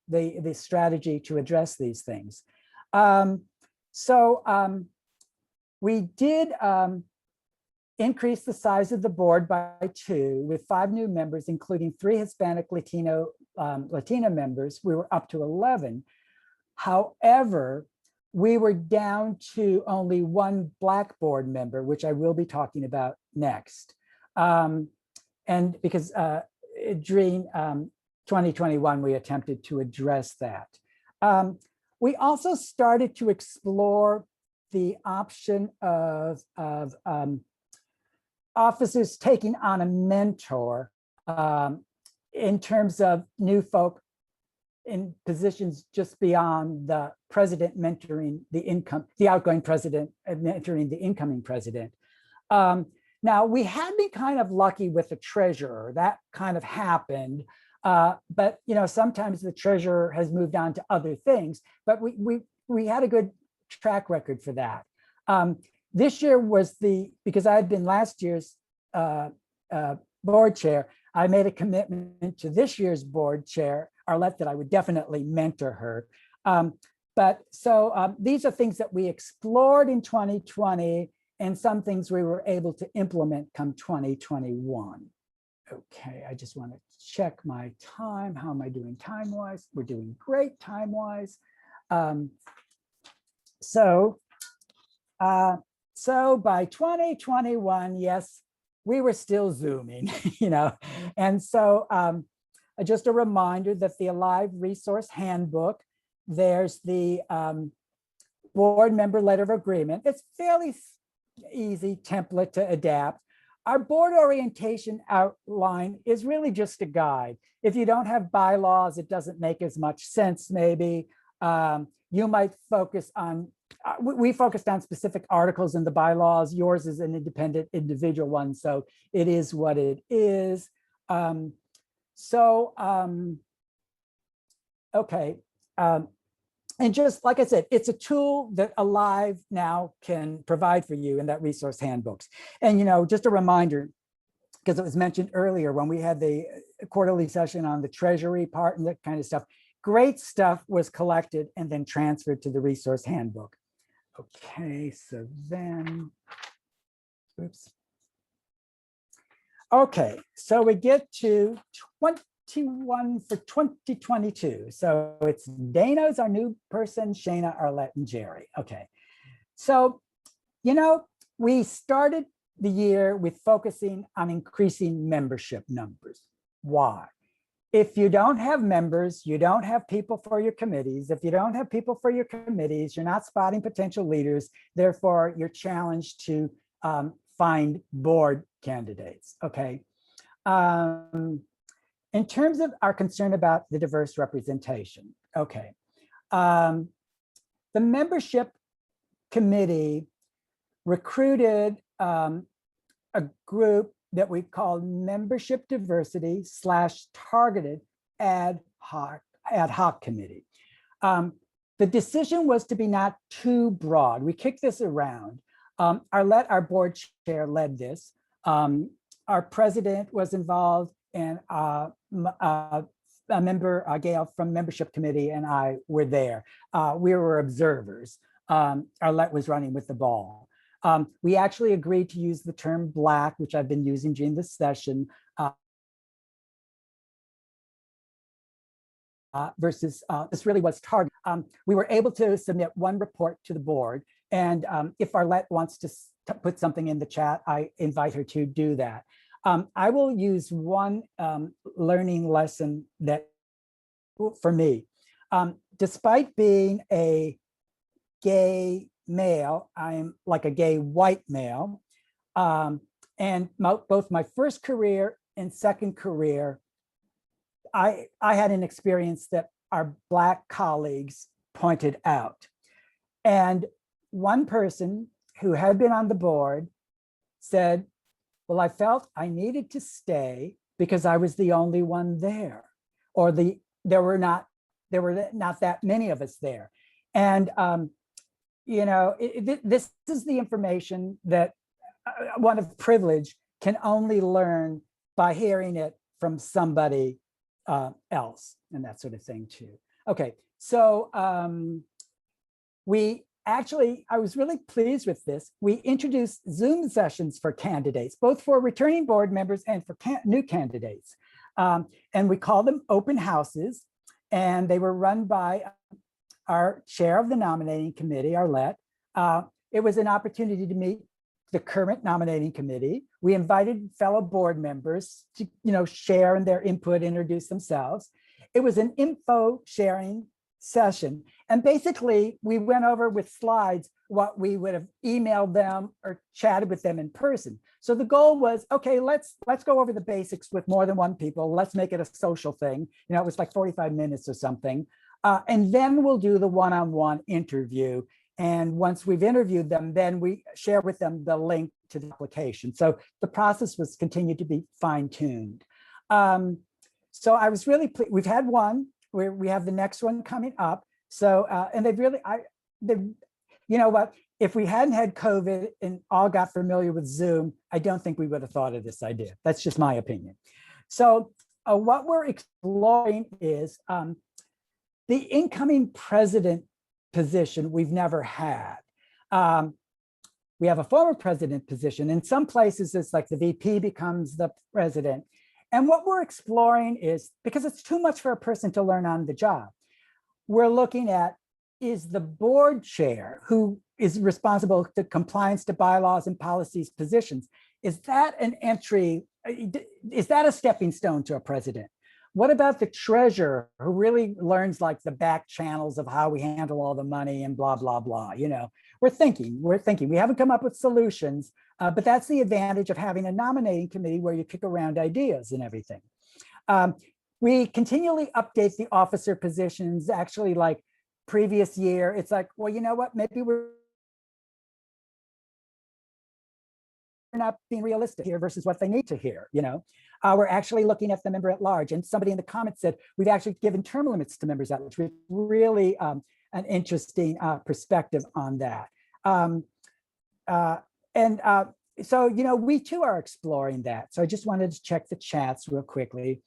the strategy to address these things. We did increase the size of the board by 2 with 5 new members, including 3 Hispanic Latina members. We were up to 11. However, we were down to only 1 Black board member, which I will be talking about next. And because during 2021, we attempted to address that. We also started to explore the option of officers taking on a mentor in terms of new folk in positions just beyond the president mentoring the outgoing president mentoring the incoming president. Now, we had been kind of lucky with the treasurer. That kind of happened. But sometimes the treasurer has moved on to other things, but we had a good track record for that. This year was because I had been last year's board chair, I made a commitment to this year's board chair, Arlette, that I would definitely mentor her. These are things that we explored in 2020 and some things we were able to implement come 2021. Okay, I just want to check my time. How am I doing time-wise? We're doing great time-wise. So by 2021, yes, we were still Zooming, and so just a reminder that the Alive Resource Handbook, there's the board member letter of agreement. It's fairly easy template to adapt. Our board orientation outline is really just a guide. If you don't have bylaws, it doesn't make as much sense, maybe. You might focus on, we focused on specific articles in the bylaws. Yours is an independent individual one, so it is what it is. Okay. And just like I said, it's a tool that Alive now can provide for you in that resource handbooks. And, just a reminder, because it was mentioned earlier when we had the quarterly session on the treasury part and that kind of stuff, great stuff was collected and then transferred to the resource handbook. Okay, so then, oops. Okay, so we get to 21 for 2022. So it's Dana's our new person, Shana, Arlette, and Jerry. Okay, so, we started the year with focusing on increasing membership numbers. Why? If you don't have members, you don't have people for your committees. If you don't have people for your committees, you're not spotting potential leaders. Therefore, you're challenged to find board candidates, okay? In terms of our concern about the diverse representation, okay. The membership committee recruited a group that we called Membership Diversity / Targeted Ad Hoc Committee. The decision was to be not too broad. We kicked this around. Arlette, our board chair, led this. Our president was involved, and a member, Gail, from membership committee, and I were there. We were observers. Arlette was running with the ball. We actually agreed to use the term Black, which I've been using during this session, versus this really was target. We were able to submit one report to the board. And if Arlette wants to put something in the chat, I invite her to do that. I will use one learning lesson that, for me, despite being a gay male, I'm like a gay white male. And both my first career and second career, I had an experience that our Black colleagues pointed out. And one person who had been on the board said, well, I felt I needed to stay because I was the only one there, or there were not that many of us there. And this is the information that one of privilege can only learn by hearing it from somebody else, and that sort of thing too. Okay, so I was really pleased with this. We introduced Zoom sessions for candidates, both for returning board members and for new candidates. And we called them open houses, and they were run by our chair of the nominating committee, Arlette. It was an opportunity to meet the current nominating committee. We invited fellow board members to, share in their input, introduce themselves. It was an info sharing session. And basically we went over with slides what we would have emailed them or chatted with them in person. So the goal was, okay, let's go over the basics with more than one people. Let's make it a social thing. It was like 45 minutes or something. And then we'll do the one-on-one interview. And once we've interviewed them, then we share with them the link to the application. So the process was continued to be fine-tuned. So I was really pleased. We've had one, we have the next one coming up. So, and they've really, you know what, if we hadn't had COVID and all got familiar with Zoom, I don't think we would have thought of this idea. That's just my opinion. So what we're exploring is the incoming president position we've never had. We have a former president position. In some places, it's like the VP becomes the president. And what we're exploring is, because it's too much for a person to learn on the job, we're looking at, is the board chair, who is responsible to compliance to bylaws and policies positions, is that an entry, is that a stepping stone to a president? What about the treasurer, who really learns like the back channels of how we handle all the money and blah, blah, blah, We're thinking, we haven't come up with solutions, but that's the advantage of having a nominating committee where you kick around ideas and everything. We continually update the officer positions. Actually, like previous year, it's like, well, you know what, maybe we're not being realistic here versus what they need to hear, We're actually looking at the member at large. And somebody in the comments said, we've actually given term limits to members at large, which is really an interesting perspective on that. So, we too are exploring that. So I just wanted to check the chats real quickly.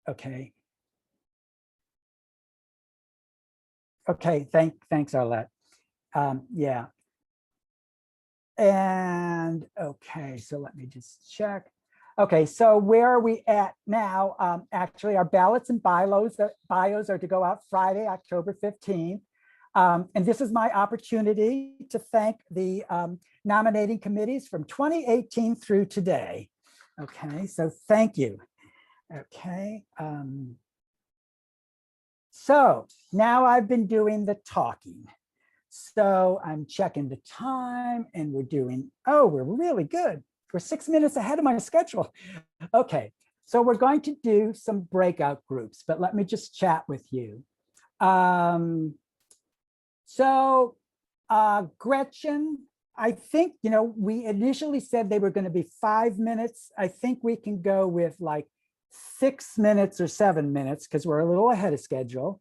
Okay. Okay, thanks, Arlette. Yeah. And okay, so let me just check. Okay, so where are we at now? Actually, our ballots and bios are to go out Friday, October 15th. And this is my opportunity to thank the nominating committees from 2018 through today. Okay, so thank you. Okay. So now I've been doing the talking. So I'm checking the time and we're really good. We're 6 minutes ahead of my schedule. Okay, so we're going to do some breakout groups, but let me just chat with you. Gretchen, I think, we initially said they were going to be 5 minutes. I think we can go with like 6 minutes or 7 minutes because we're a little ahead of schedule.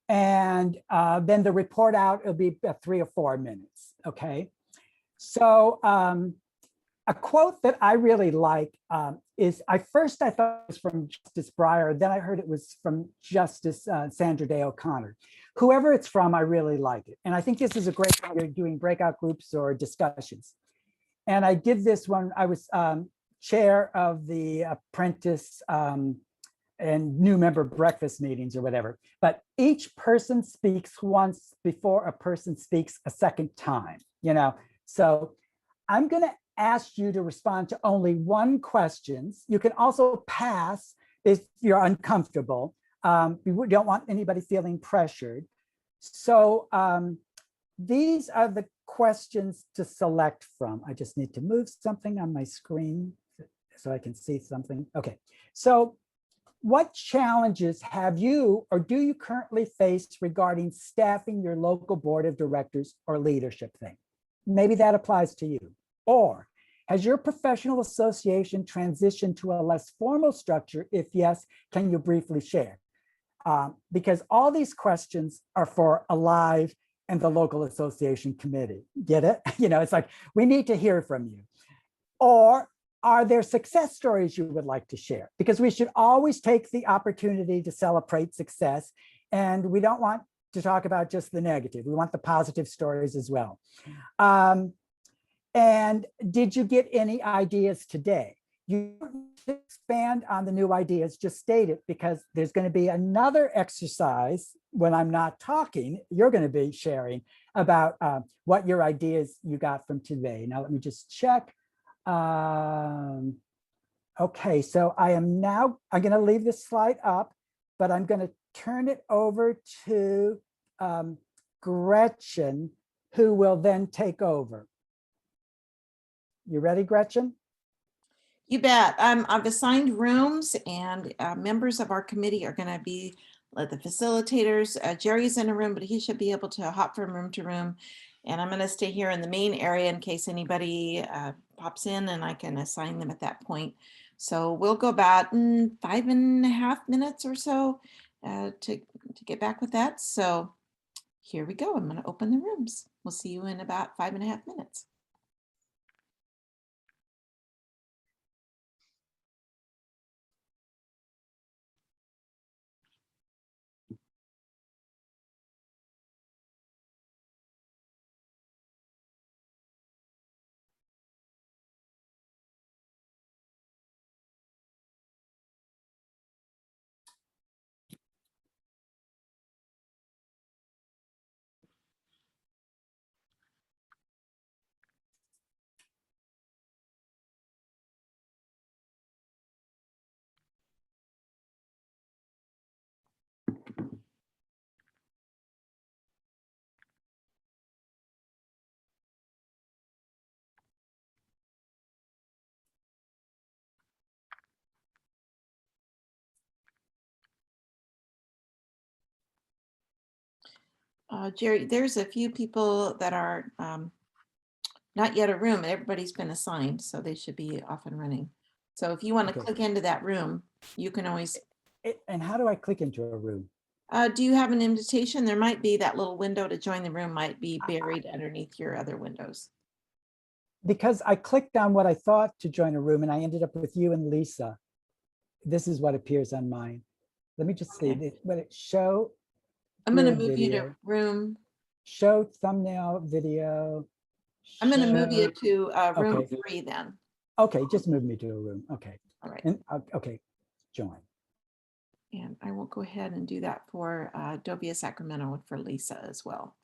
And then the report out, it'll be 3 or 4 minutes, okay? So a quote that I really like is, I thought it was from Justice Breyer, then I heard it was from Justice Sandra Day O'Connor. Whoever it's from, I really like it. And I think this is a great way of doing breakout groups or discussions. And I did this when I was chair of the apprentice and new member breakfast meetings or whatever. But each person speaks once before a person speaks a second time, So I'm going to ask you to respond to only one question. You can also pass if you're uncomfortable. We don't want anybody feeling pressured. So these are the questions to select from. I just need to move something on my screen so I can see something. Okay, so what challenges have you or do you currently face regarding staffing your local board of directors or leadership thing? Maybe that applies to you. Or has your professional association transitioned to a less formal structure? If yes, can you briefly share? Because all these questions are for Alive and the local association committee. Get it? You know, it's like, we need to hear from you. Or are there success stories you would like to share? Because we should always take the opportunity to celebrate success. And we don't want to talk about just the negative. We want the positive stories as well. And did you get any ideas today? You expand on the new ideas, just state it, because there's going to be another exercise when I'm not talking, you're going to be sharing about what your ideas you got from today. Now, let me just check. Okay, so I'm going to leave this slide up, but I'm going to turn it over to Gretchen, who will then take over. You ready, Gretchen? You bet. I've assigned rooms, and members of our committee are going to be the facilitators. Jerry's in a room, but he should be able to hop from room to room. And I'm going to stay here in the main area in case anybody pops in, and I can assign them at that point. So we'll go about 5.5 minutes or so to get back with that. So here we go. I'm going to open the rooms. We'll see you in about 5.5 minutes. Jerry, there's a few people that are not yet a room. Everybody's been assigned, so they should be off and running. So if you want to Okay. click into that room, you can always. And how do I click into a room? Do you have an invitation? There might be that little window to join the room might be buried underneath your other windows. Because I clicked on what I thought to join a room and I ended up with you and Lisa. This is what appears on mine. Let me just see. Okay. What it show? I'm going to Group move you to video. room. Show thumbnail video. I'm going to move you show- to room Okay. 3 then. Okay, just move me to a room. Okay. All right. And okay, join. And I will go ahead and do that for Dovia Sacramento and for Lisa as well.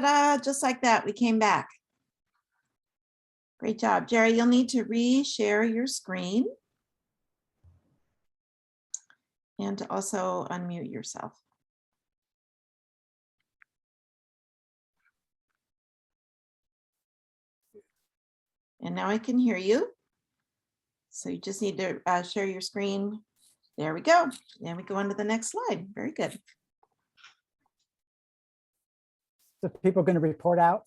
Ta-da, just like that, we came back. Great job. Jerry, you'll need to re-share your screen. And to also unmute yourself. And now I can hear you. So you just need to share your screen. There we go. And we go on to the next slide. Very good. So people are going to report out.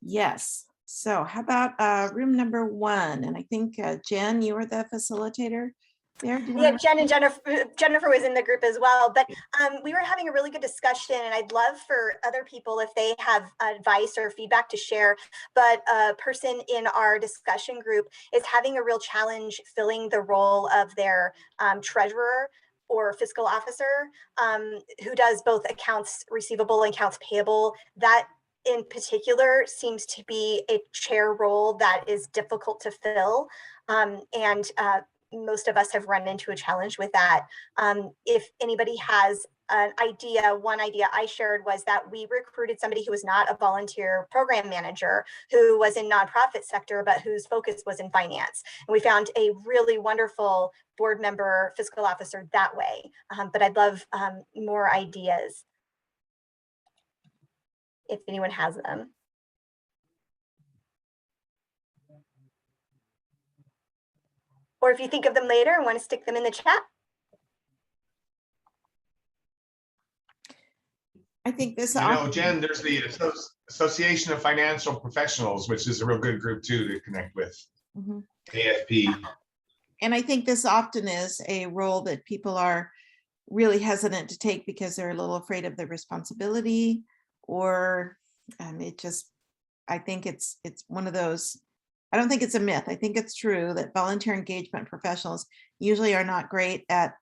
Yes. So how about room number 1? And I think Jen, you were the facilitator there. Do you Yeah, wanna- Jen and Jennifer was in the group as well, but we were having a really good discussion, and I'd love for other people, if they have advice or feedback to share, but a person in our discussion group is having a real challenge filling the role of their treasurer or fiscal officer, who does both accounts receivable and accounts payable. That in particular seems to be a chair role that is difficult to fill, and most of us have run into a challenge with that. If anybody has an idea, one idea I shared was that we recruited somebody who was not a volunteer program manager, who was in nonprofit sector, but whose focus was in finance. And we found a really wonderful board member fiscal officer that way. But I'd love more ideas if anyone has them. Or if you think of them later and want to stick them in the chat. I think this. You know, Jen, there's the Association of Financial Professionals, which is a real good group too to connect with. Mhm. AFP. And I think this often is a role that people are really hesitant to take because they're a little afraid of the responsibility, or I think it's one of those. I don't think it's a myth. I think it's true that volunteer engagement professionals usually are not great at,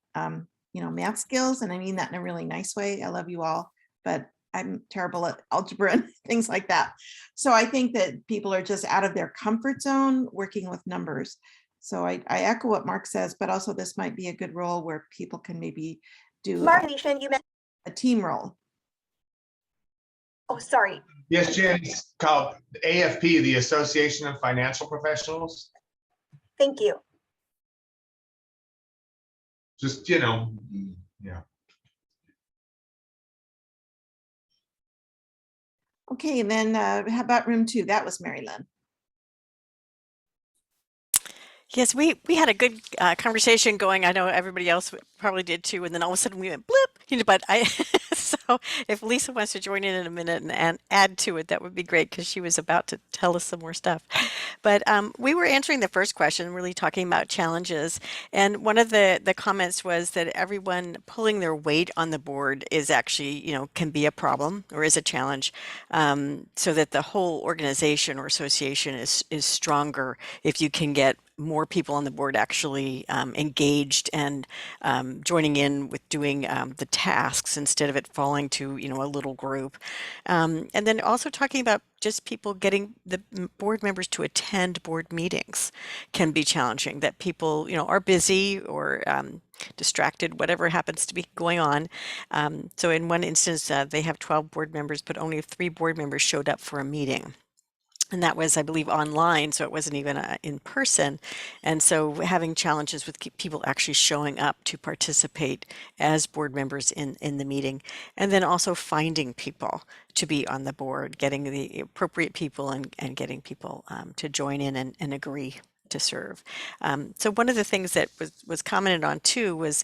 math skills. And I mean that in a really nice way. I love you all, but I'm terrible at algebra and things like that. So I think that people are just out of their comfort zone working with numbers. So I echo what Mark says, but also this might be a good role where people can maybe do Marlene, you meant, a team role. oh, sorry. Yes, Jen, it's called AFP, the Association of Financial Professionals. Thank you. Just, yeah. Okay, and then how about room 2? That was Mary Lynn. Yes, we had a good conversation going. I know everybody else probably did too. And then all of a sudden we went blip, but so if Lisa wants to join in a minute and add to it, that would be great, because she was about to tell us some more stuff. But we were answering the first question, really talking about challenges. And one of the comments was that everyone pulling their weight on the board is actually, can be a problem or is a challenge, so that the whole organization or association is stronger if you can get more people on the board actually engaged and joining in with doing the tasks instead of it falling to a little group, and then also talking about just people getting the board members to attend board meetings can be challenging, that people are busy or distracted, whatever happens to be going on. So in one instance they have 12 board members, but only 3 board members showed up for a meeting. And that was, I believe, online, so it wasn't even in person. And so having challenges with people actually showing up to participate as board members in the meeting. And then also finding people to be on the board, getting the appropriate people and getting people to join in and agree to serve. So one of the things that was commented on too was,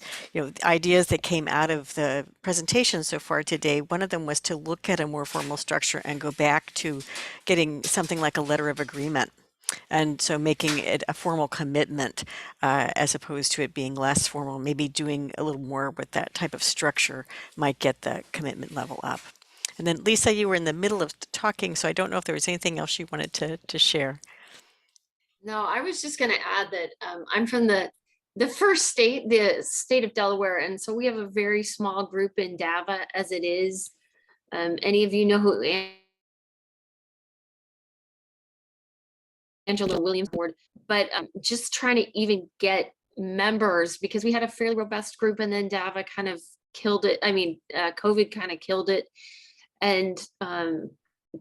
ideas that came out of the presentation so far today. One of them was to look at a more formal structure and go back to getting something like a letter of agreement. And so making it a formal commitment as opposed to it being less formal, maybe doing a little more with that type of structure might get the commitment level up. And then Lisa, you were in the middle of talking, so I don't know if there was anything else you wanted to share. No, I was just going to add that I'm from the first state, the state of Delaware. And so we have a very small group in DAVA as it is. Any of you know who Angela Williams board, but just trying to even get members, because we had a fairly robust group and then DAVA kind of killed it. I mean, COVID kind of killed it. And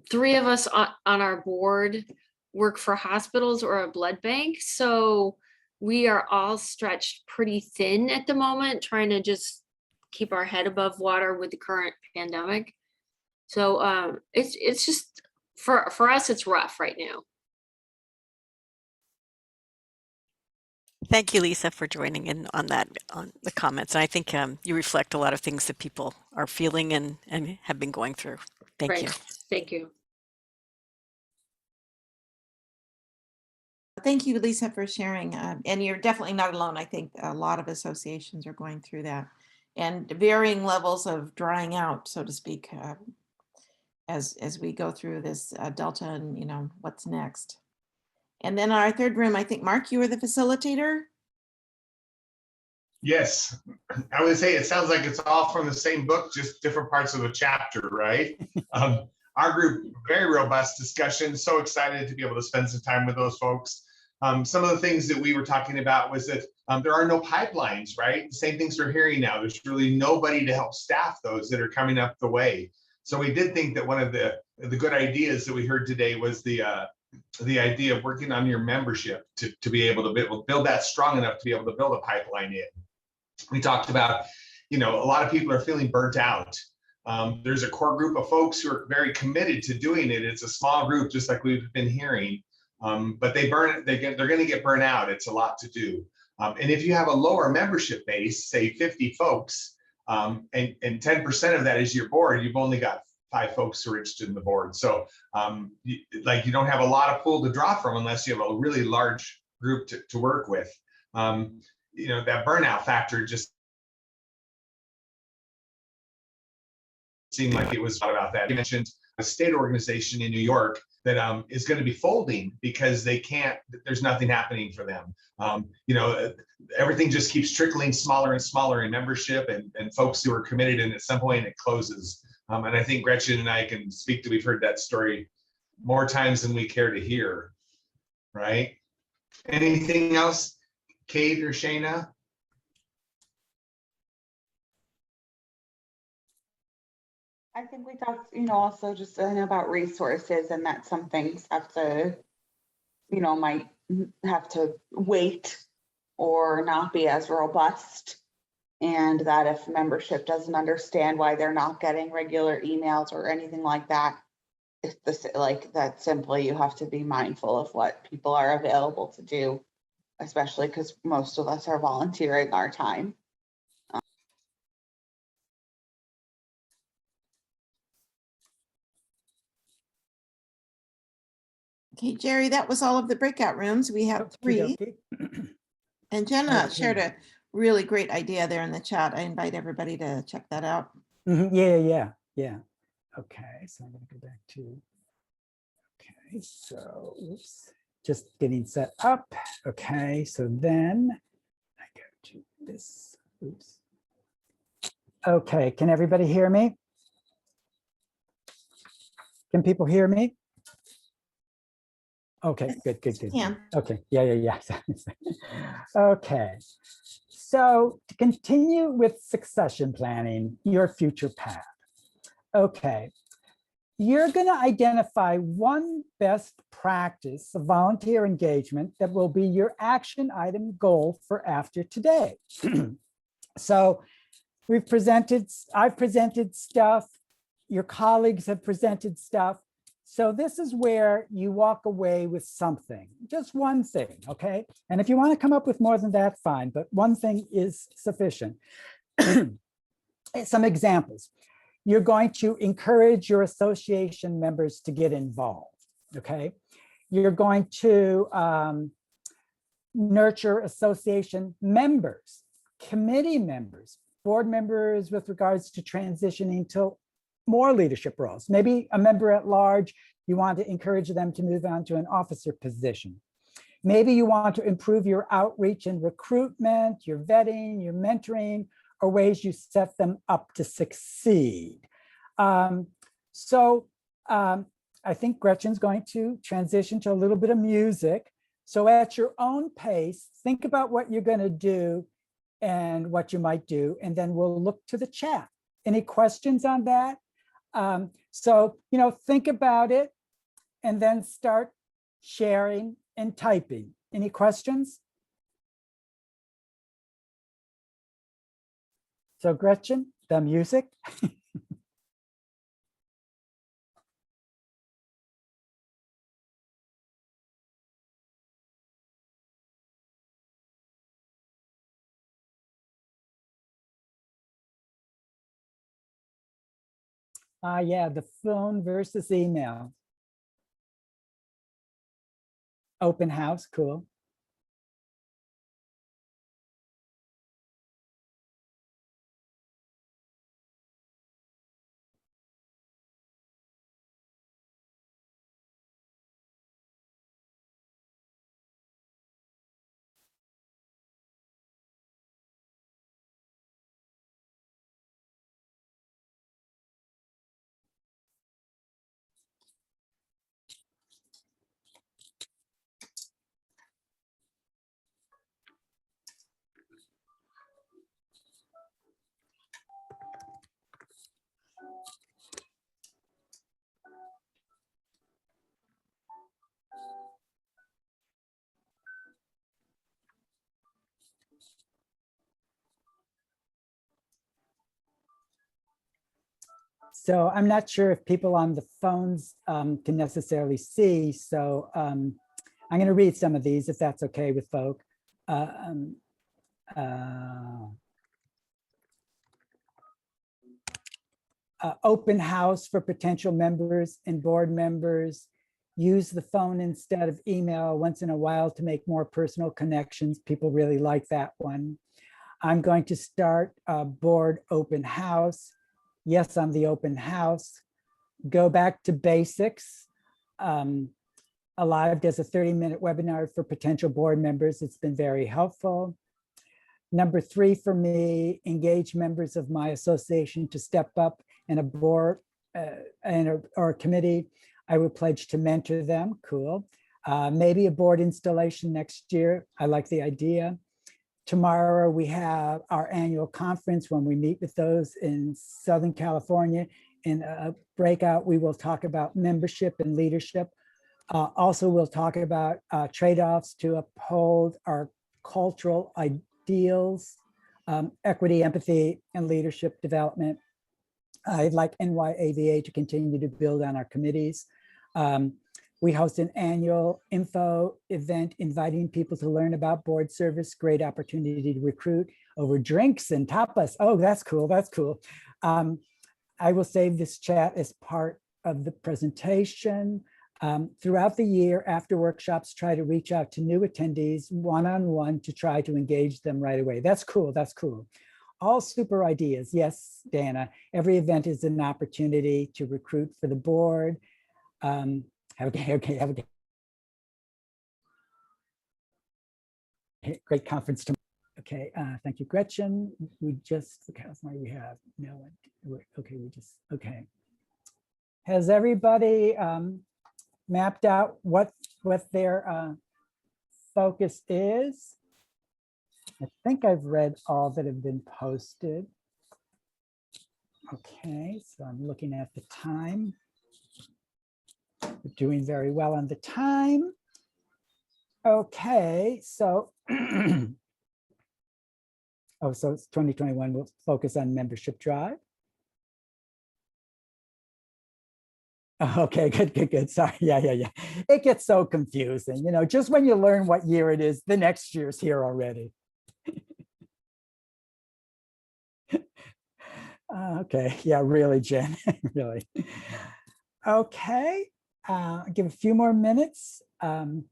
3 of us on our board work for hospitals or a blood bank. So we are all stretched pretty thin at the moment, trying to just keep our head above water with the current pandemic. So it's just, for us, it's rough right now. Thank you, Lisa, for joining in on that, on the comments. And I think you reflect a lot of things that people are feeling and have been going through. Thank you. Thank you. Thank you, Lisa, for sharing. And you're definitely not alone. I think a lot of associations are going through that, and varying levels of drying out, so to speak, as we go through this Delta and, you know, what's next. And then our third room, I think, Mark, you were the facilitator. Yes, I would say it sounds like it's all from the same book, just different parts of the chapter, right? Our group, very robust discussion. So excited to be able to spend some time with those folks. Some of the things that we were talking about was that there are no pipelines, right? The same things we're hearing now. There's really nobody to help staff those that are coming up the way. So we did think that one of the good ideas that we heard today was the idea of working on your membership to be able to build that strong enough to be able to build a pipeline in. We talked about, you know, a lot of people are feeling burnt out. There's a core group of folks who are very committed to doing it. It's a small group, just like we've been hearing, but they're going to get burnt out. It's a lot to do. And if you have a lower membership base, say 50 folks, and 10% of that is your board, you've only got 5 folks who are interested in the board. So you don't have a lot of pool to draw from unless you have a really large group to work with. You know, that burnout factor just seemed like it was about that. You mentioned a state organization in New York that is going to be folding because there's nothing happening for them. You know, everything just keeps trickling smaller and smaller in membership and folks who are committed, and at some point it closes. And I think Gretchen and I can speak to, we've heard that story more times than we care to hear, right? Anything else, Kate or Shayna? I think we talked, also just about resources, and that some things have to, might have to wait or not be as robust. And that if membership doesn't understand why they're not getting regular emails or anything like that, it's that simply you have to be mindful of what people are available to do, especially because most of us are volunteering our time. Okay, Jerry, that was all of the breakout rooms. We have 3. And Jenna shared a really great idea there in the chat. I invite everybody to check that out. Yeah. Okay, so I'm going to go back to, okay, so oops, just getting set up. Okay, so then I go to this, oops. Okay, can everybody hear me? Can people hear me? Okay, good. Yeah. Okay, yeah. Okay, so to continue with succession planning, your future path. Okay, you're going to identify one best practice of volunteer engagement that will be your action item goal for after today. So I've presented stuff, your colleagues have presented stuff. So this is where you walk away with something, just one thing, okay? And if you want to come up with more than that, fine, but one thing is sufficient. Some examples. You're going to encourage your association members to get involved, okay? You're going to nurture association members, committee members, board members with regards to transitioning to more leadership roles. Maybe a member at large, you want to encourage them to move on to an officer position. Maybe you want to improve your outreach and recruitment, your vetting, your mentoring, or ways you set them up to succeed. I think Gretchen's going to transition to a little bit of music. So at your own pace, think about what you're going to do and what you might do, and then we'll look to the chat. Any questions on that? So, think about it and then start sharing and typing. Any questions? So Gretchen, the music. Yeah, the phone versus email. Open house, cool. So I'm not sure if people on the phones can necessarily see. So I'm going to read some of these if that's okay with folk. Open house for potential members and board members. Use the phone instead of email once in a while to make more personal connections. People really like that one. I'm going to start a board open house. Yes, on the open house. Go back to basics. Alive does a 30-minute webinar for potential board members. It's been very helpful. Number 3 for me, engage members of my association to step up in a board or a committee. I would pledge to mentor them. Cool. Maybe a board installation next year. I like the idea. Tomorrow we have our annual conference when we meet with those in Southern California. In a breakout, we will talk about membership and leadership. Also, we'll talk about trade-offs to uphold our cultural ideals, equity, empathy, and leadership development. I'd like NYAVA to continue to build on our committees. We host an annual info event inviting people to learn about board service. Great opportunity to recruit over drinks and tapas. Oh, that's cool. That's cool. I will save this chat as part of the presentation. Throughout the year after workshops, try to reach out to new attendees one-on-one to try to engage them right away. That's cool. That's cool. All super ideas. Yes, Dana. Every event is an opportunity to recruit for the board. Okay, have a great conference tomorrow. Okay, thank you, Gretchen. We just, okay, we have no one. Okay, okay. Has everybody mapped out what their focus is? I think I've read all that have been posted. Okay, so I'm looking at the time. We're doing very well on the time. Okay, so oh, so it's 2021. We'll focus on membership drive. Okay, good. Sorry. Yeah. It gets so confusing. Just when you learn what year it is, the next year's here already. Okay. Yeah, really, Jen. Really. Okay. Give a few more minutes. Oh,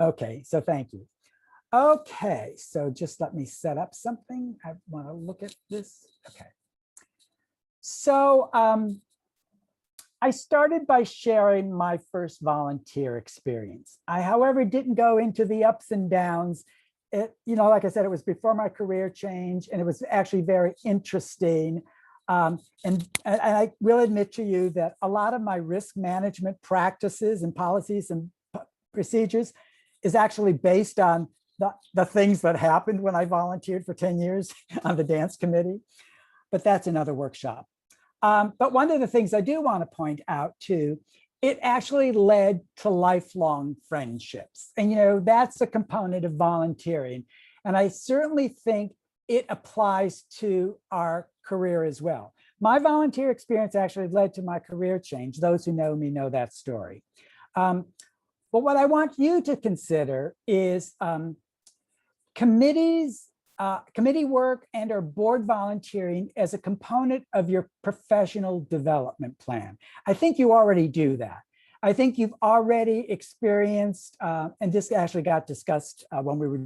okay. So thank you. Okay. So just let me set up something. I want to look at this. Okay. So I started by sharing my first volunteer experience. I, however, didn't go into the ups and downs. Like I said, it was before my career change, and it was actually very interesting. And I will admit to you that a lot of my risk management practices and policies and procedures is actually based on the things that happened when I volunteered for 10 years on the dance committee, but that's another workshop. But one of the things I do want to point out too, it actually led to lifelong friendships. And, you know, that's a component of volunteering. And I certainly think it applies to our career as well. My volunteer experience actually led to my career change. Those who know me know that story. But what I want you to consider is committee work and or board volunteering as a component of your professional development plan. I think you already do that. I think you've already experienced, and this actually got discussed when we were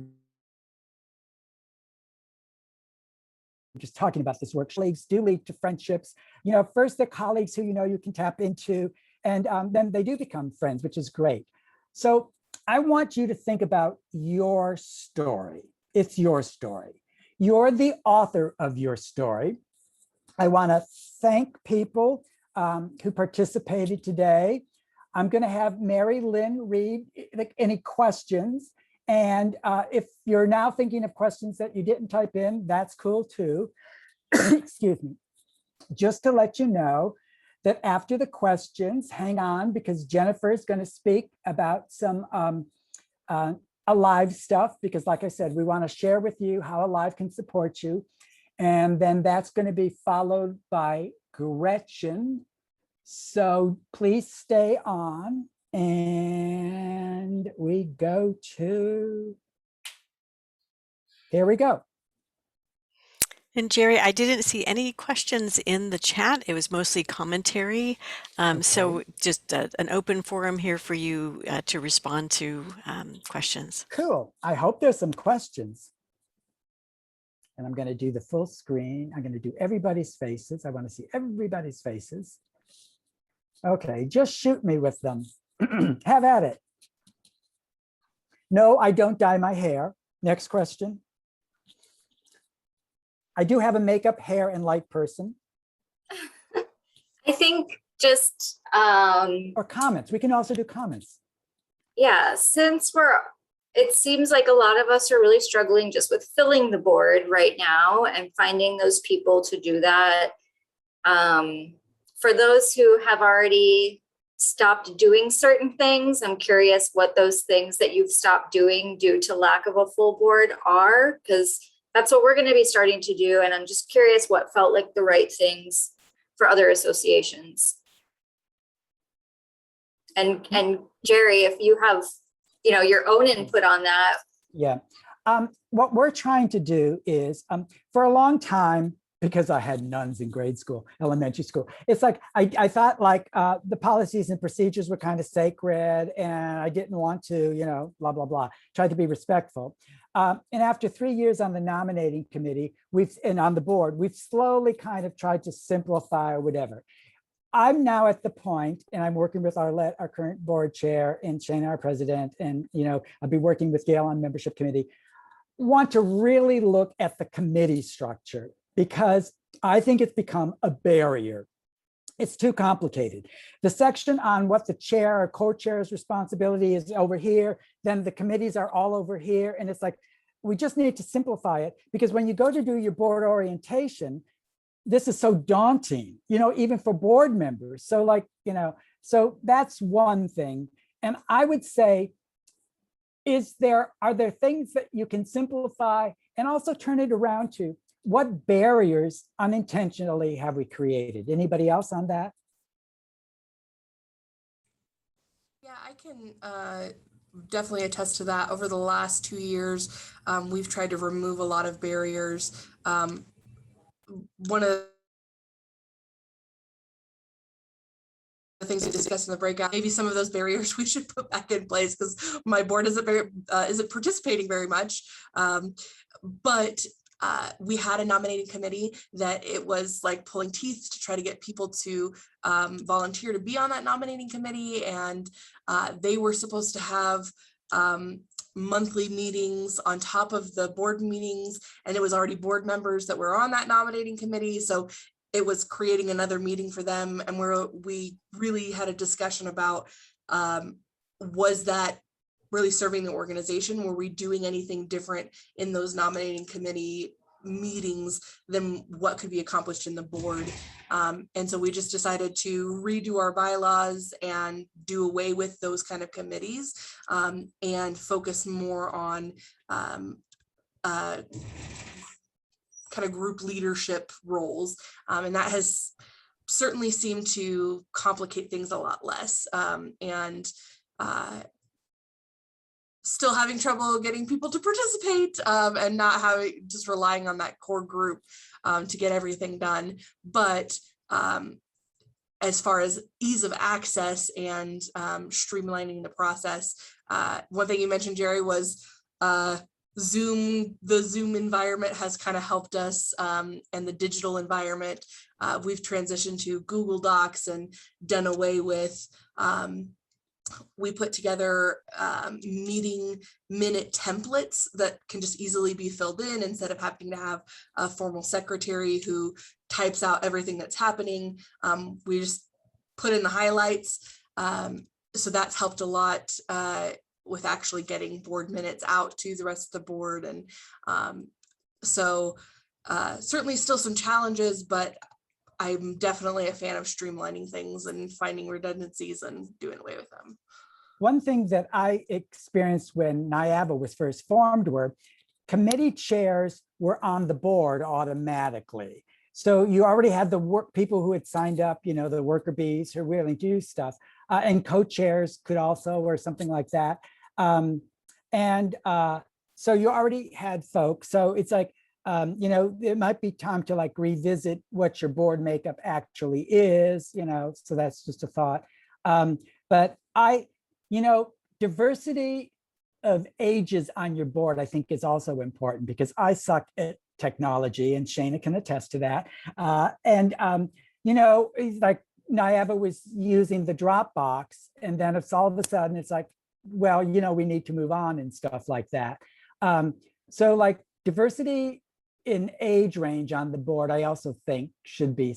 just talking about this work. Colleagues do lead to friendships. You know, first they're colleagues who you know you can tap into, and then they do become friends, which is great. So I want you to think about your story. It's your story. You're the author of your story. I want to thank people who participated today. I'm going to have Mary Lynn read any questions. And if you're now thinking of questions that you didn't type in, that's cool too. Excuse me. Just to let you know that after the questions, hang on, because Jennifer is going to speak about some Alive stuff, because like I said, we want to share with you how Alive can support you. And then that's going to be followed by Gretchen. So please stay on. And we go to, here we go. And Jerry, I didn't see any questions in the chat. It was mostly commentary. So just an open forum here for you to respond to questions. Cool. I hope there's some questions. And I'm going to do the full screen. I'm going to do everybody's faces. I want to see everybody's faces. Okay, just shoot me with them. Have at it. No, I don't dye my hair. Next question. I do have a makeup, hair, and light person. I think just or comments. We can also do comments. Yeah, since it seems like a lot of us are really struggling just with filling the board right now and finding those people to do that. For those who have already stopped doing certain things, I'm curious what those things that you've stopped doing due to lack of a full board are, because that's what we're going to be starting to do. And I'm just curious what felt like the right things for other associations. And Jerry, if you have, you know, your own input on that. Yeah. What we're trying to do is, for a long time, because I had nuns in grade school, elementary school, it's like I thought like the policies and procedures were kind of sacred, and I didn't want to, you know, blah, blah, blah. Tried to be respectful. And after 3 years on the nominating committee, and on the board, we've slowly kind of tried to simplify or whatever. I'm now at the point, and I'm working with Arlette, our current board chair, and Shane, our president, and you know, I'll be working with Gail on membership committee, want to really look at the committee structure, because I think it's become a barrier. It's too complicated. The section on what the chair or co-chair's responsibility is over here, then the committees are all over here. And it's like, we just need to simplify it, because when you go to do your board orientation, this is so daunting, you know, even for board members. So like, you know, so that's one thing. And I would say, are there things that you can simplify and also turn it around to? What barriers unintentionally have we created? Anybody else on that? Yeah, I can definitely attest to that. Over the last 2 years, we've tried to remove a lot of barriers. One of the things we discussed in the breakout, maybe some of those barriers we should put back in place, because my board isn't participating very much. But we had a nominating committee that it was like pulling teeth to try to get people to volunteer to be on that nominating committee. And they were supposed to have monthly meetings on top of the board meetings. And it was already board members that were on that nominating committee. So it was creating another meeting for them. And we really had a discussion about, was that really serving the organization? Were we doing anything different in those nominating committee meetings than what could be accomplished in the board? And so we just decided to redo our bylaws and do away with those kind of committees, and focus more on kind of group leadership roles. And that has certainly seemed to complicate things a lot less. And still having trouble getting people to participate, and not having, just relying on that core group to get everything done. But as far as ease of access and streamlining the process, one thing you mentioned, Jerry, was Zoom. The Zoom environment has kind of helped us, and the digital environment. We've transitioned to Google Docs and done away with, we put together meeting minute templates that can just easily be filled in instead of having to have a formal secretary who types out everything that's happening. We just put in the highlights. So that's helped a lot with actually getting board minutes out to the rest of the board. And so certainly still some challenges, but I'm definitely a fan of streamlining things and finding redundancies and doing away with them. One thing that I experienced when NIAVA was first formed were committee chairs were on the board automatically. So you already had the work people who had signed up, you know, the worker bees who are willing to do stuff, and co-chairs could also, or something like that. So you already had folks. So it's like, you know, it might be time to like revisit what your board makeup actually is, you know, so that's just a thought. But you know, diversity of ages on your board, I think is also important, because I suck at technology and Shana can attest to that. You know, like NIAVA was using the Dropbox, and then it's all of a sudden it's like, well, you know, we need to move on and stuff like that. So like diversity in age range on the board, I also think should be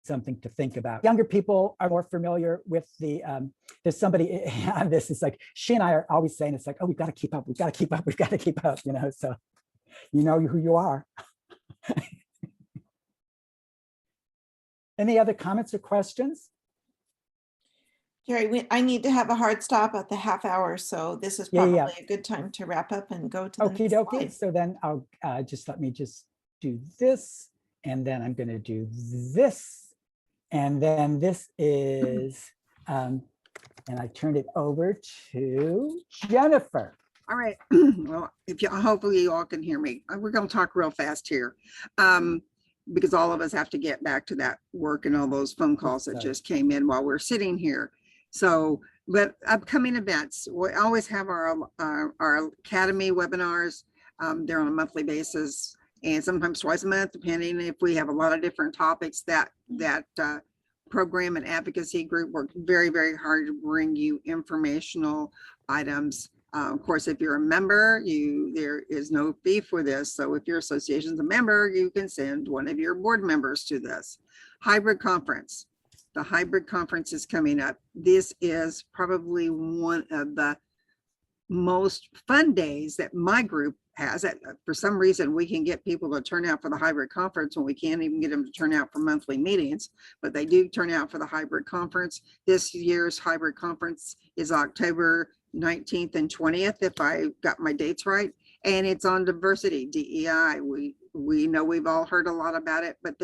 something to think about. Younger people are more familiar with the, there's somebody, this is like, she and I are always saying, it's like, oh, we've got to keep up, we've got to keep up, we've got to keep up, you know, so you know who you are. Any other comments or questions? Jerry, I need to have a hard stop at the half hour, so this is probably a good time to wrap up and go to the Okie next dokie. slide. So then I'll let me just do this, and then I'm going to do this, and then this is, and I turned it over to Jennifer. All right. Well, hopefully you all can hear me. We're going to talk real fast here, because all of us have to get back to that work and all those phone calls that just came in while we're sitting here. So, but upcoming events, we always have our Academy webinars. They're on a monthly basis and sometimes twice a month, depending if we have a lot of different topics. That program and advocacy group worked very, very hard to bring you informational items. Of course, if you're a member, there is no fee for this. So if your association's a member, you can send one of your board members to this. Hybrid conference. The hybrid conference is coming up. This is probably one of the most fun days that my group has. For some reason, we can get people to turn out for the hybrid conference when we can't even get them to turn out for monthly meetings, but they do turn out for the hybrid conference. This year's hybrid conference is October 19th and 20th, if I got my dates right. And it's on diversity, DEI. We know we've all heard a lot about it, but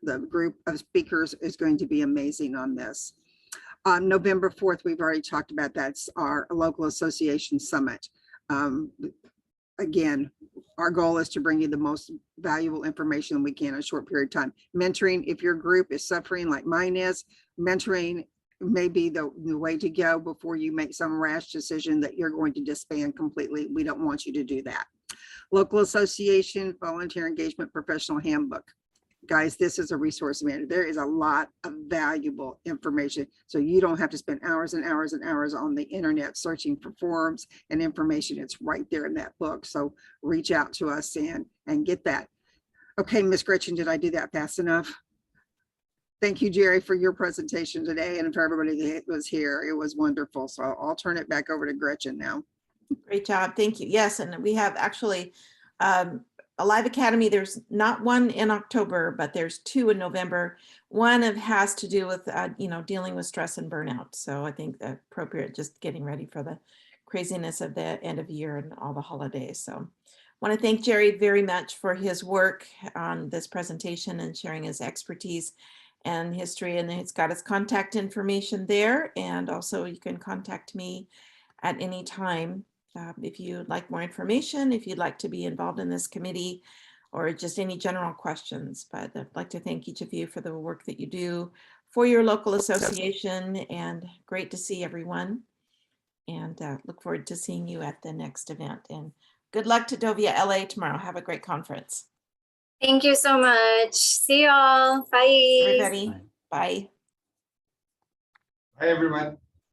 the group of speakers is going to be amazing on this. November 4th, we've already talked about, that's our local association summit. Again, our goal is to bring you the most valuable information we can in a short period of time. Mentoring, if your group is suffering like mine is, mentoring may be the way to go before you make some rash decision that you're going to disband completely. We don't want you to do that. Local association, volunteer engagement, professional handbook. Guys, this is a resource manual. There is a lot of valuable information. So you don't have to spend hours and hours and hours on the internet searching for forums and information. It's right there in that book. So reach out to us and get that. Okay, Miss Gretchen, did I do that fast enough? Thank you, Jerry, for your presentation today and for everybody that was here. It was wonderful. So I'll turn it back over to Gretchen now. Great job. Thank you. Yes, and we have actually a Live Academy. There's not one in October, but there's 2 in November. One has to do with, dealing with stress and burnout. So I think appropriate, just getting ready for the craziness of the end of year and all the holidays. So I want to thank Jerry very much for his work on this presentation and sharing his expertise and history. And it's got his contact information there. And also you can contact me at any time. If you'd like more information, if you'd like to be involved in this committee, or just any general questions. But I'd like to thank each of you for the work that you do for your local association, and great to see everyone. And look forward to seeing you at the next event. And good luck to Dovia LA tomorrow. Have a great conference. Thank you so much. See y'all. Bye. Everybody, bye. Hi, everyone.